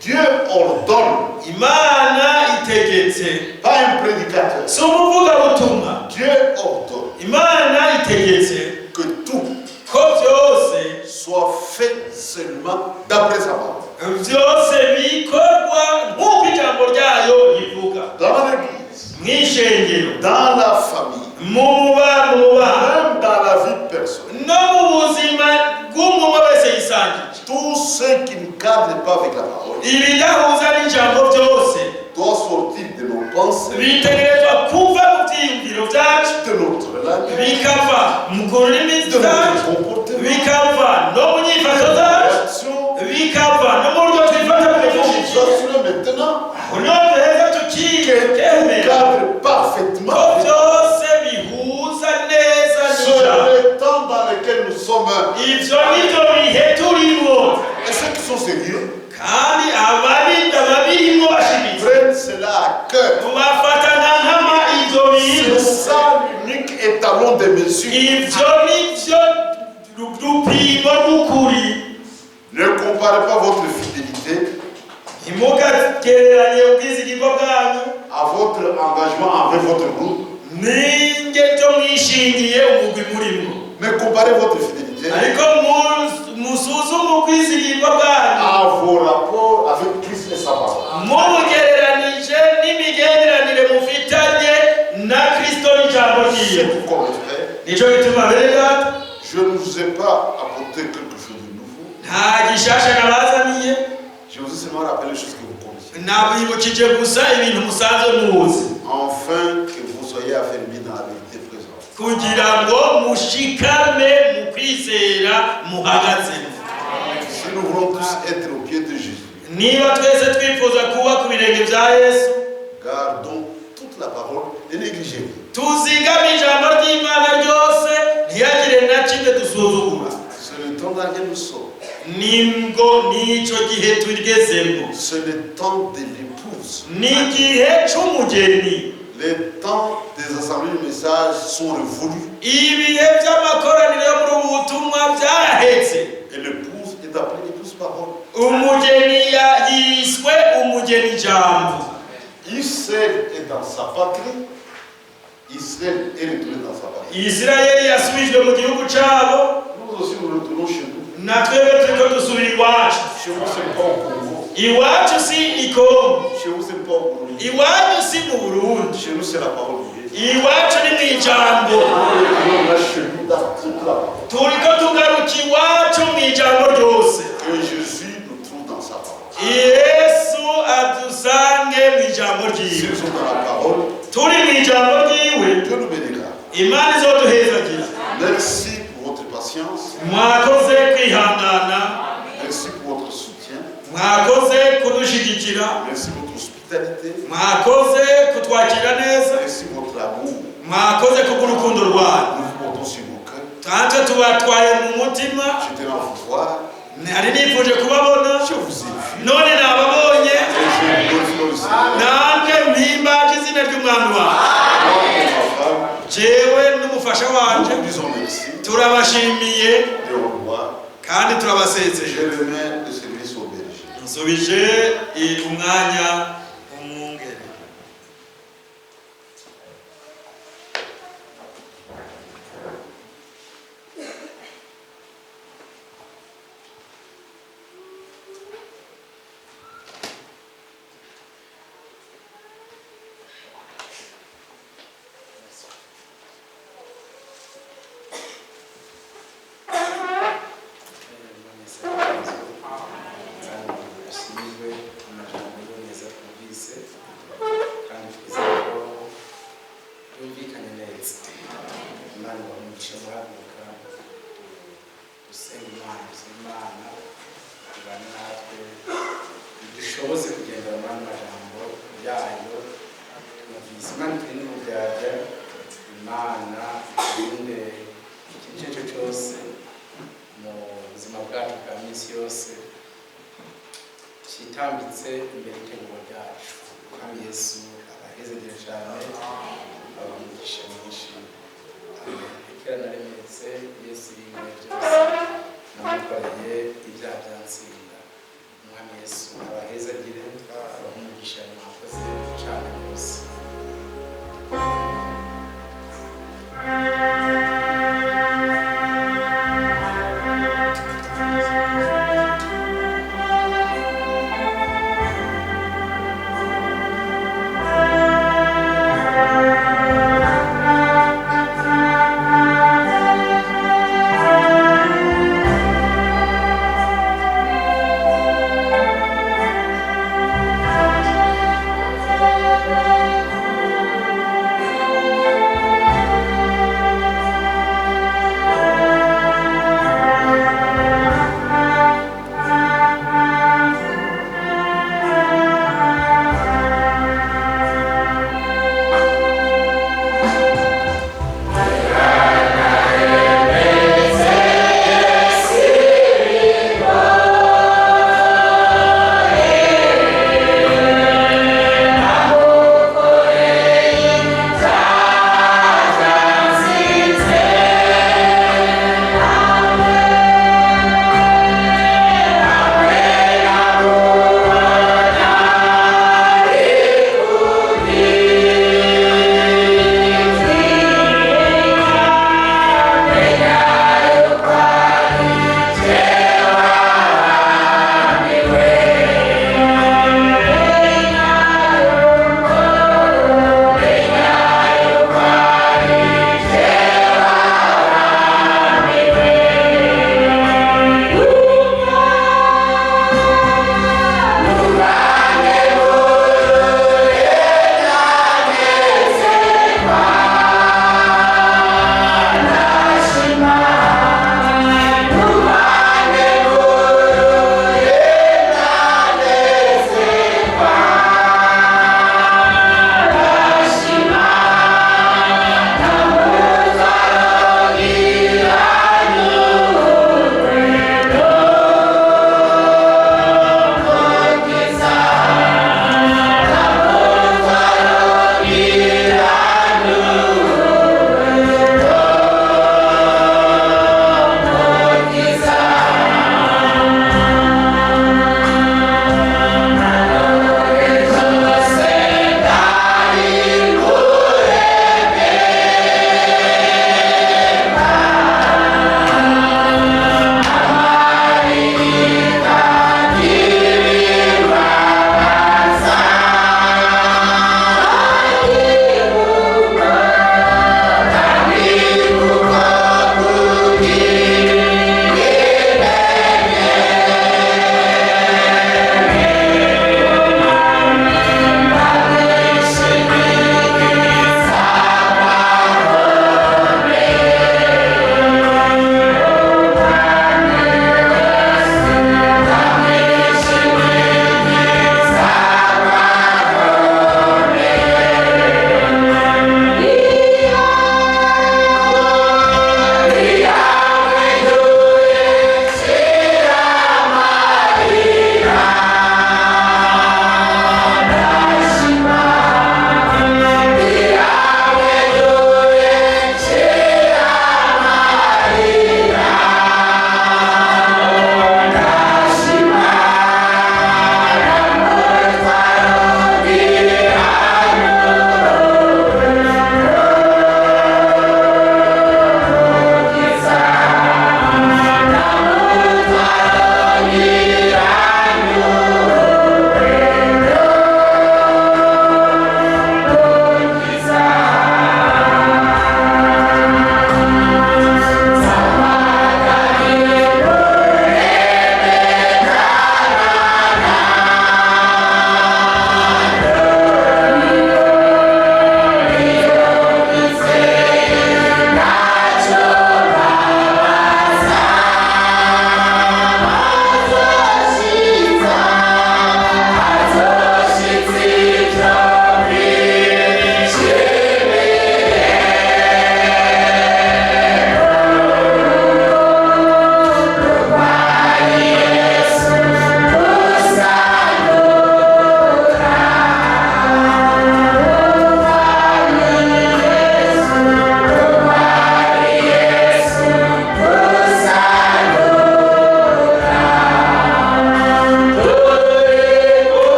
Dieu ordonne, Imana itegetse, pas un prédicateur. si umuvugabutumwa. Dieu ordonne Imana itegetse que tout ko vyose soit fait seulement d'après sa parole. byose bikorwa nk'uko ijambo ryayo rivuga, Dans l'église, mw'ishengero, dans la famille, mu mubano, même dans la vie personnelle. no mu buzima bw'umuntu wese yisangije. Tous ceux qui ne cadrent pas avec la parole Ibidahuza n'ijambo byose doivent sortir de nos pensées, bitegerezwa kuva mu vyiyumviro vyacu, de notre langue, bikava mu kururimi de notre zacu, comportement, bikava no mu nyifato zacu, réaction. bikava no mu buryo twifata Nous kwifashishije. nous assurons maintenant Uno duheza que tukemera tout cadre ko parfaitement byose bihuza neza sur n'ijambo. le temps dans lequel nous sommes. Ivyo nivyo bihe turimo, Et ceux qui sont sérieux kandi ababirimo bashimitse prennent cela à cœur. bafatana nkama ivyo bintu. C'est ça l'unique étalon de mesure. Ivyo nivyo rupimo rw'ukuri. Ne comparez pas votre fidélité Ntimukagereranye ubwizigirwa bwanyu à votre engagement avec votre groupe, n'ingeto mwishingiye umugwi murimo, mais comparez votre fidélité ariko musuzume ubwizigirwa bwanyu à vos rapports avec Christ et sa parole. mubugereranije n'imigenderanire mufitanye na Kristo n'ijambo C'est ryiwe. pourquoi, mes frères, Nico gituma bene data, je ne vous ai pas apporté quelque chose de nouveau. nta gishasha nabazaniye, Je vous ai seulement rappelé les choses que vous connaissez, nabibukije gusa ibintu musanzwe muzi, afin que vous soyez affermis dans la vérité présente. kugira ngo mushikame mu kwizera muhagazemo. Si nous voulons tous être au pied de Jésus, Niba twese twifuza kuba ku birenge bya Yesu, gardons toute la parole et négligez. tuzigame ijambo ry'Imana ryose, ntihagire na kimwe dusuzugura. C'est le temps dans lequel nous sommes. Ningo nico gihe tugezemo, C'est le temps de l'épouse. ni igihe c'umugeni. Les temps des assemblées de messages sont révolus Ibihe by'amakoraniro yo muri ubu butumwa byarahetse. et l'épouse est appelée épouse parole. Umugeni yiswe umugeni jambo. Israël est dans sa patrie. Israël est retourné dans sa patrie. Isirayeli yasubijwe mu gihugu cabo, Nous aussi nous retournons chez nous. na twebwe turiko dusubira iwacu. Chez vous c'est pas au Congo. Iwacu si Ikongo, Chez vous c'est pas au Burundi. iwanyu si mu Burundi, Chez nous c'est la parole de Dieu. iwacu ni mw'ijambo. On a chez nous dans toute la parole. Turiko tugaruka iwacu mw'ijambo ryose. Et Jésus nous trouve dans sa parole. Yesu adusange mw'ijambo Si ryiwe. nous sommes dans la parole, Turi mw'ijambo ryiwe, Dieu nous bénira. Imana izoduhezagira. Merci pour votre patience. Mwakoze kwihangana, Merci pour votre soutien. mwakoze kudushigikira, Merci pour votre hospitalité. mwakoze kutwakira neza, Merci pour votre amour. mwakoze kubw'urukundo rwanyu. Nous vous portons sur nos cœurs. Tante tubatwaye mu mutima, Je tenais à vous voir. nari nifuje kubabona, Je vous ai vu. none nababonye, Et je glorifie le Seigneur. nanjye mpimbaje izina ry'umwami wawe. Moi et ma femme, Jewe n'umufasha wanje nous disons merci. turabashimiye Et au revoir. kandi Je turabasezeje. remets le service au berger. Nsubije umwanya umwungere. byumvikane neza. Imana ibamugisha murahaguruka gusenga Imana ibane natwe dushoboze kugendera muri amajambo yayo tumvise Imana turi n'umubyajya Imana irinde ikintu icyo cyose mu buzima bwacu bwa minsi yose kitambitse imbere y'iterambere ryacu. Kandi Yesu abahezegere cyane abamugisha mwinshi ikera naremetse Yesu rimwe byose namukoreye ibyaha byansinda. Umwami Yesu abahezegere abamugisha mwakoze cyane rwose.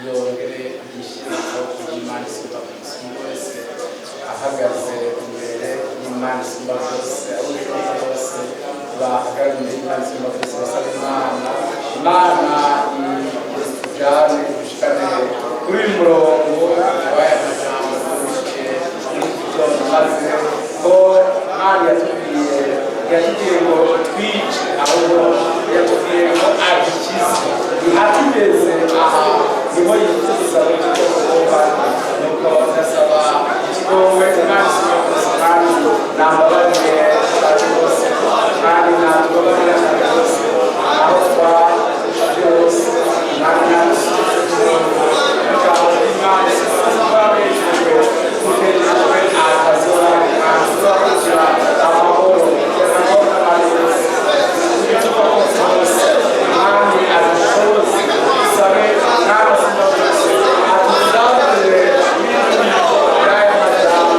yongere yishyiraho Imana isumba byose wese ahagaze imbere y'Imana isumba byose abushoboye bose bahagarariye Imana isumba byose basaba Imana ijyane gushikane kuri uyu murongo abaye amajambo maze ko Imana yatubwiye ngo twice ahubwo yatubwiye ngo adukize ntihatugeze aha niho yifuza kutugoboka nuko ndasaba ikigongwe Imana isumba byose kandi nambabarire abantu bose kandi natubabarira abantu bose aho twafashe hose Imana yadusubije ijambo ry'Imana twabeshejwe dutegerejwe akazora kugira amahoro kandi adushoboze dusabe n'abasumba byose atuzamure y'aya majambo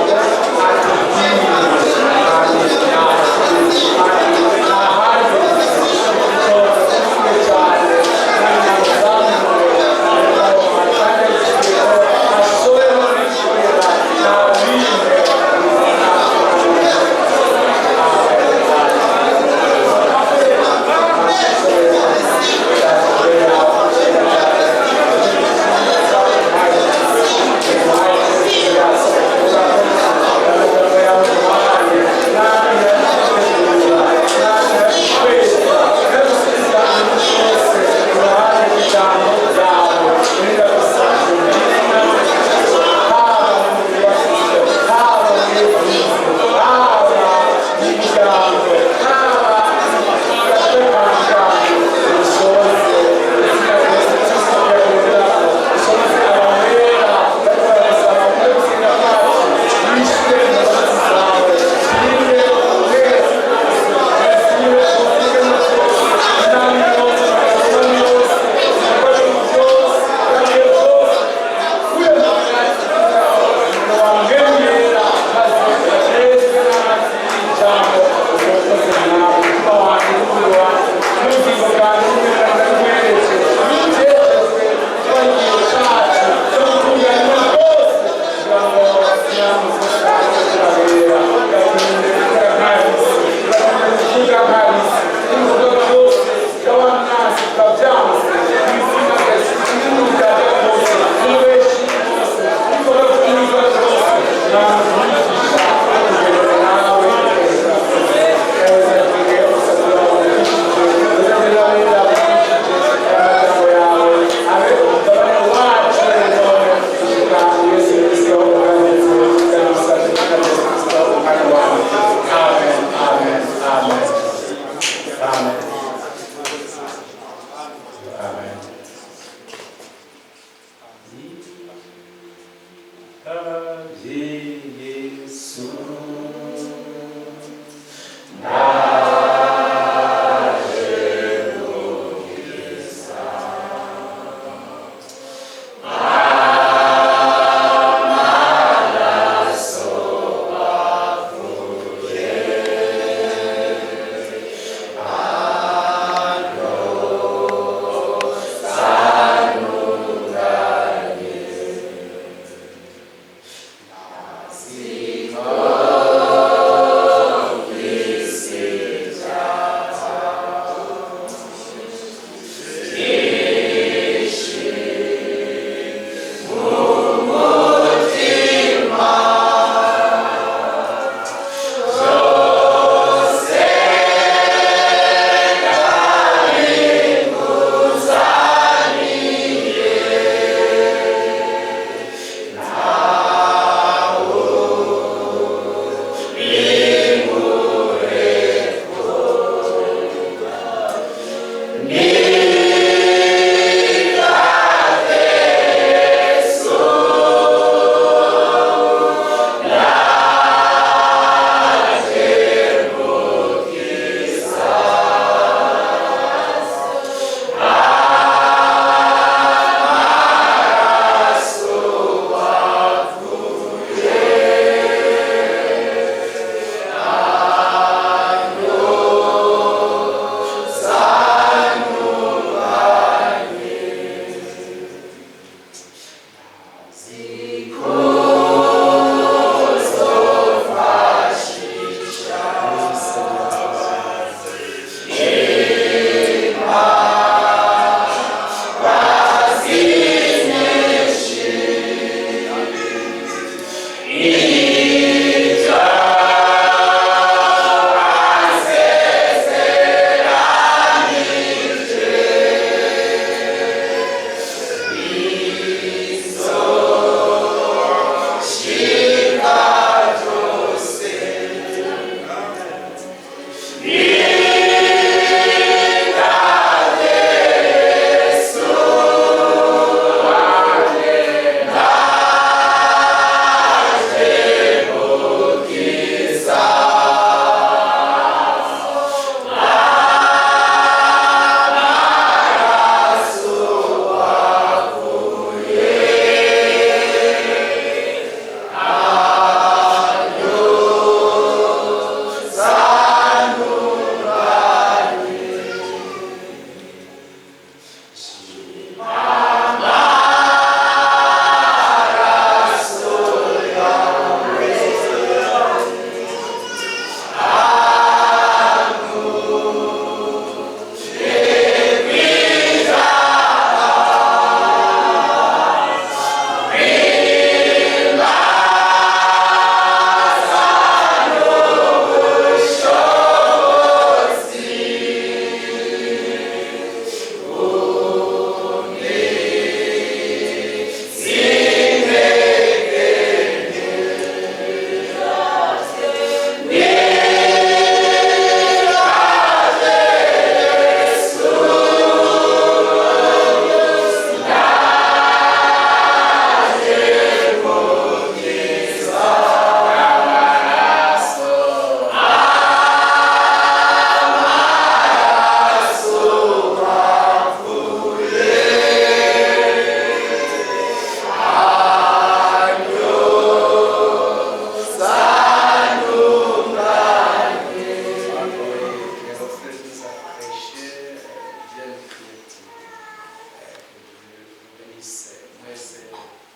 mwumvise mwese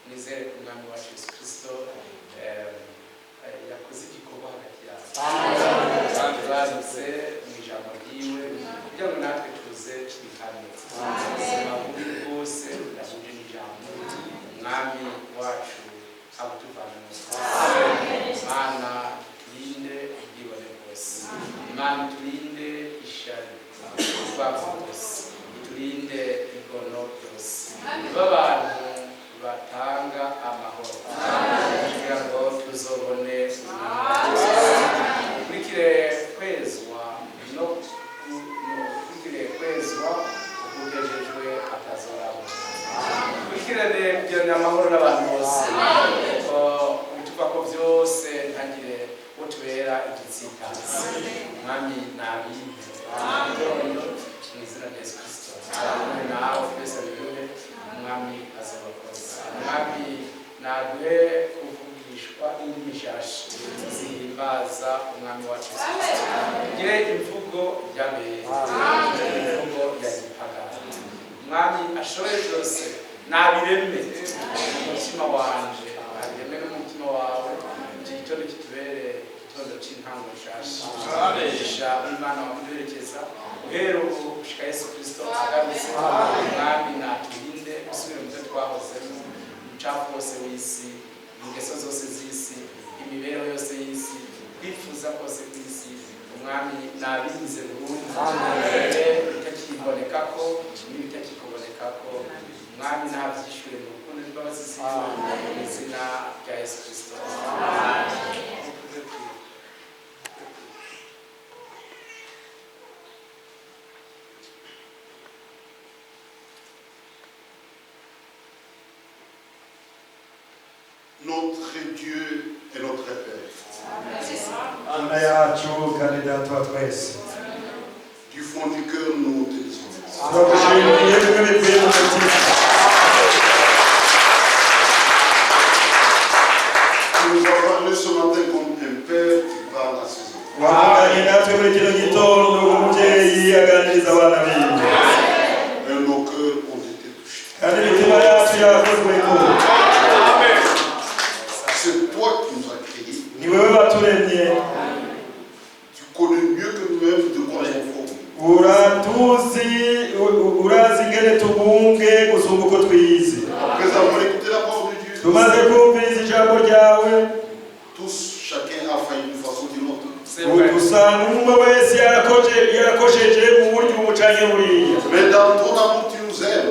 nizere ko umwami wacu Yesu Kristo yakoze igikorwa hagati yacu kandi baritse mu ijambo ryiwe kugira ngo natwe tuze twihane ubuzima bubi bwose budahuje n'ijambo umwami wacu abutuvanamo Imana turinde ubwibone bwose Imana turinde ishari ubupfapfa bwose turinde igono byose b'abantu batanga amahoro kugira ngo tuzobone kurikire kwezwa no kurikire kwezwa ukugejejwe atazorabo kurikirane kugirana amahoro n'abantu bose bituva ko byose ntagire uwo tubera igitsitazi umwami nabinde mu izina rya Yesu Kristo nawe twese bihure umwami azabakoze umwami naduhe kuvugishwa indimi zihimbaza umwami wacu Yesu Kristo ngire imvugo y'abera imvugo ya gipagani umwami ashoboye byose nabireme umutima wanje nabireme n'umutima wawe iki gitondo kitubere igitondo c'intango nshasha Imana wamuherekeza uhera ubu gushika Yesu Kristo agarutse umwami naturinde usubire mu byo twahozemo umucafu wose w'isi ingeso zose z'isi imibereho yose y'isi kwifuza kose kw'isi umwami nabigize burundu bitakibonekako n'ibitakikubonekako umwami nabyishyure mu rukundo n'imbabazi ziwe mu izina rya Yesu Kristo. Notre Dieu et notre Père. Du fond du cœur, nous te disons merci. Tu nous as parlé ce matin comme un père qui parle à ses enfants. Et nos cœurs ont été touchés. C'est toi qui nous as créés. Tu connais mieux que nous-mêmes de quoi nous sommes. Après avoir écouté la parole de Dieu, tous, chacun a failli d'une façon ou d'une autre. Mais dans ton amour, tu nous aimes.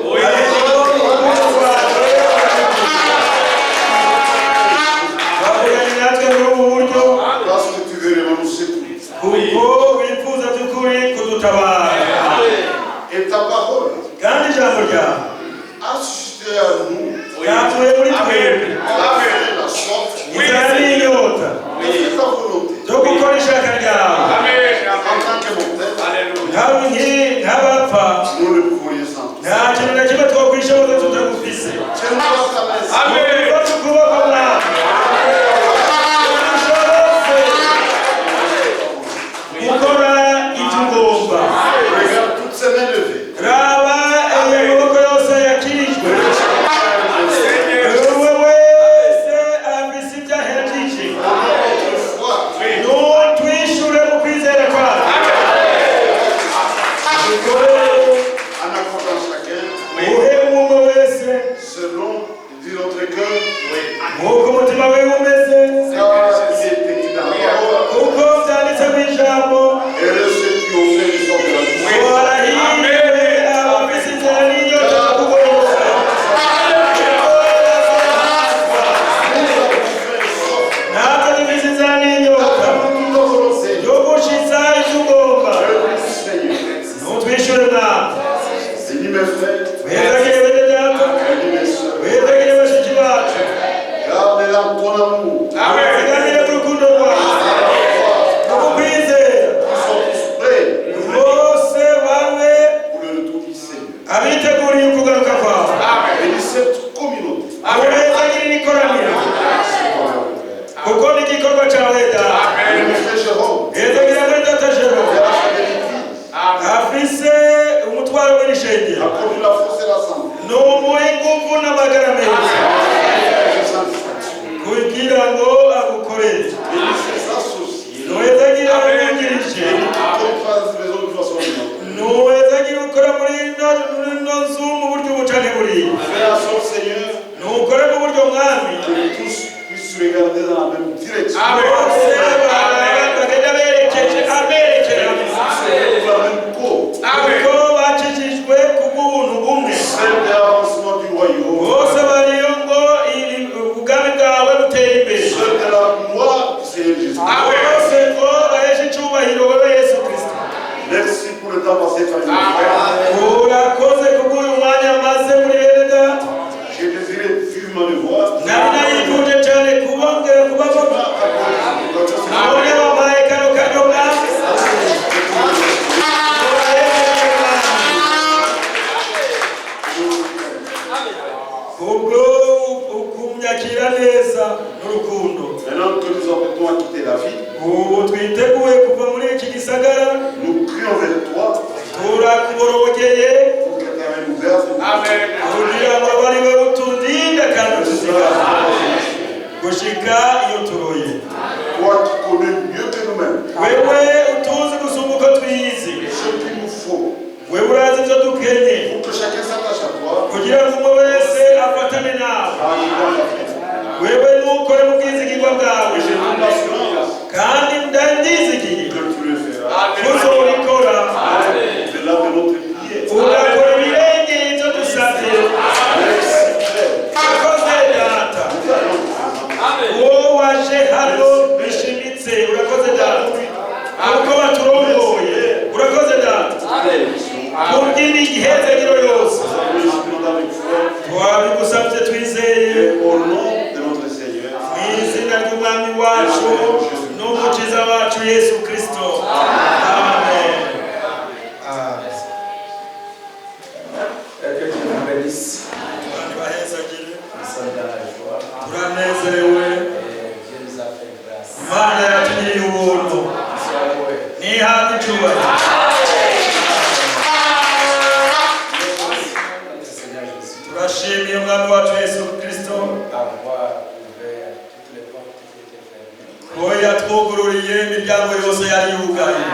Parce que tu veux vraiment nous secourir. Et ta parole a suscité à nous la soif et ta volonté. En tant que mortel, nous ne pouvons rien sans inguvu n'amagara meza kugira ngo agukorere nuwezagira umwungirije nuwezagira ukora muri ino nzu mu buryo bucane buriya nukore mu buryo mwami bose bagenda berekeje aberekera kuko bakijijwe kubw'ubuntu bumwe bose bariyo ngo ubwami bwawe butere imbere bose ngo baheshe icyubahiro wowe Yesu Kristo. Merci pour le temps passé par nous. Urakoze kubw'uyu mwanya maze muri bene data. J'ai désiré vivement le voir. Nabinayikuje cyane kubongera kubabona. Nabone bampaye kano kanyoga. Kubwo ukumyakira neza n'urukundo. Maintenant que nous apprêtons à quitter la vie, ubu twiteguye kuva muri iki gisagara. nous crions vers toi. Turakuborogeye. Pour que ta main ouverte. Amen. Kugira ngo bari we utundinde kandi utuzigame gushika iyo turoye. Toi qui connais mieux que nous-mêmes. Wewe utuzi gusumba uko twiyizi. Ce qu'il nous faut. Wewe urazi ibyo dukenye. Pour que chacun s'attache à toi. Kugira ngo umwe wese afatane nawe. Wewe nukore mu bwizigirwa bwawe. Kandi ndandizigiye. Uzobikora. Ugakora ibirenge ibyo dusabye. Urakoze data. Wowe waje hano bishimitse. Urakoze data. Kuko baturongoye. Urakoze data. Kubwira igihezagiro yose. Twabigusabye twizeye. Mu izina ry'umwami wacu n'umukiza wacu Yesu Kristo. Amen. Turanezerewe. Imana yatugiriye ubuntu. Nihabwe icyubahiro. Turashimiye umwami wacu Yesu Kristo ko yatwugururiye imiryango yose yari yugaye.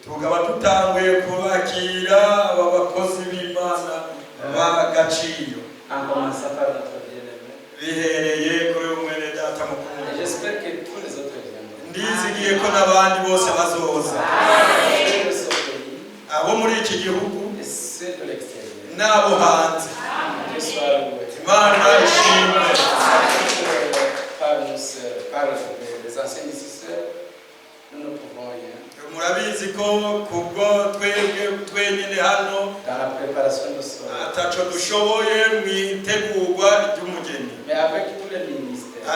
Tukaba dutanguye kubakira aba bakozi b'Imana b'agaciro bihereye kuri umwene data mukuru. Ndizigiye ko n'abandi bose bazoza, abo muri iki gihugu n'abo hanze. Imana ishimwe. Murabizi ko kubwo twebwe twenyine hano ataco dushoboye mu itegurwa ry'umugeni,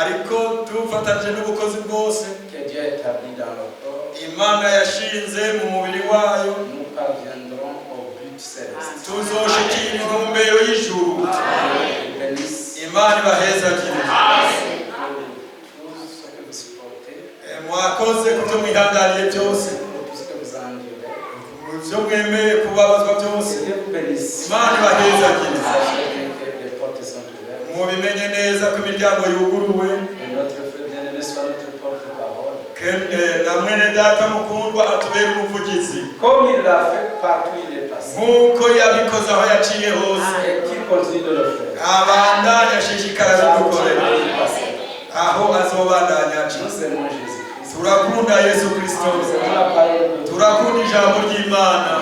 ariko dufatanyije n'ubukozi bwose Imana yashinze mu mubiri wayo, tuzoshikira intumbero y'ijuru. Imana ibahezagire. Mwakoze kubyo mwihanganiye byose, byo mwemeye kubabazwa byose. Imana ibahezagire. Mubimenye neza ko imiryango yuguruwe, na mwene data mukundwa atubera umuvugizi nk'uko yabikoze aho yaciye hose. Abandanya ashishikara bidukorera aho azobandanya aca. Turakunda Yesu Kristo, turakunda ijambo ry'Imana,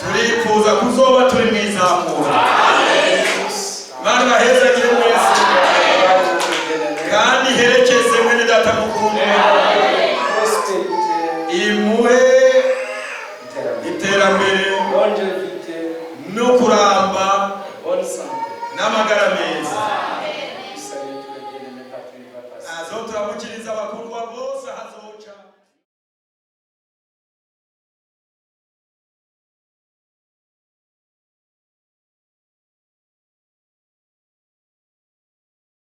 turifuza kuzoba turi mu izamura. Imana ibahezagire mwese kandi herekeze mwene data mukundwa, imuhe iterambere no kuramba n'amagara meza. Azoturamukiriza abakundwa bose.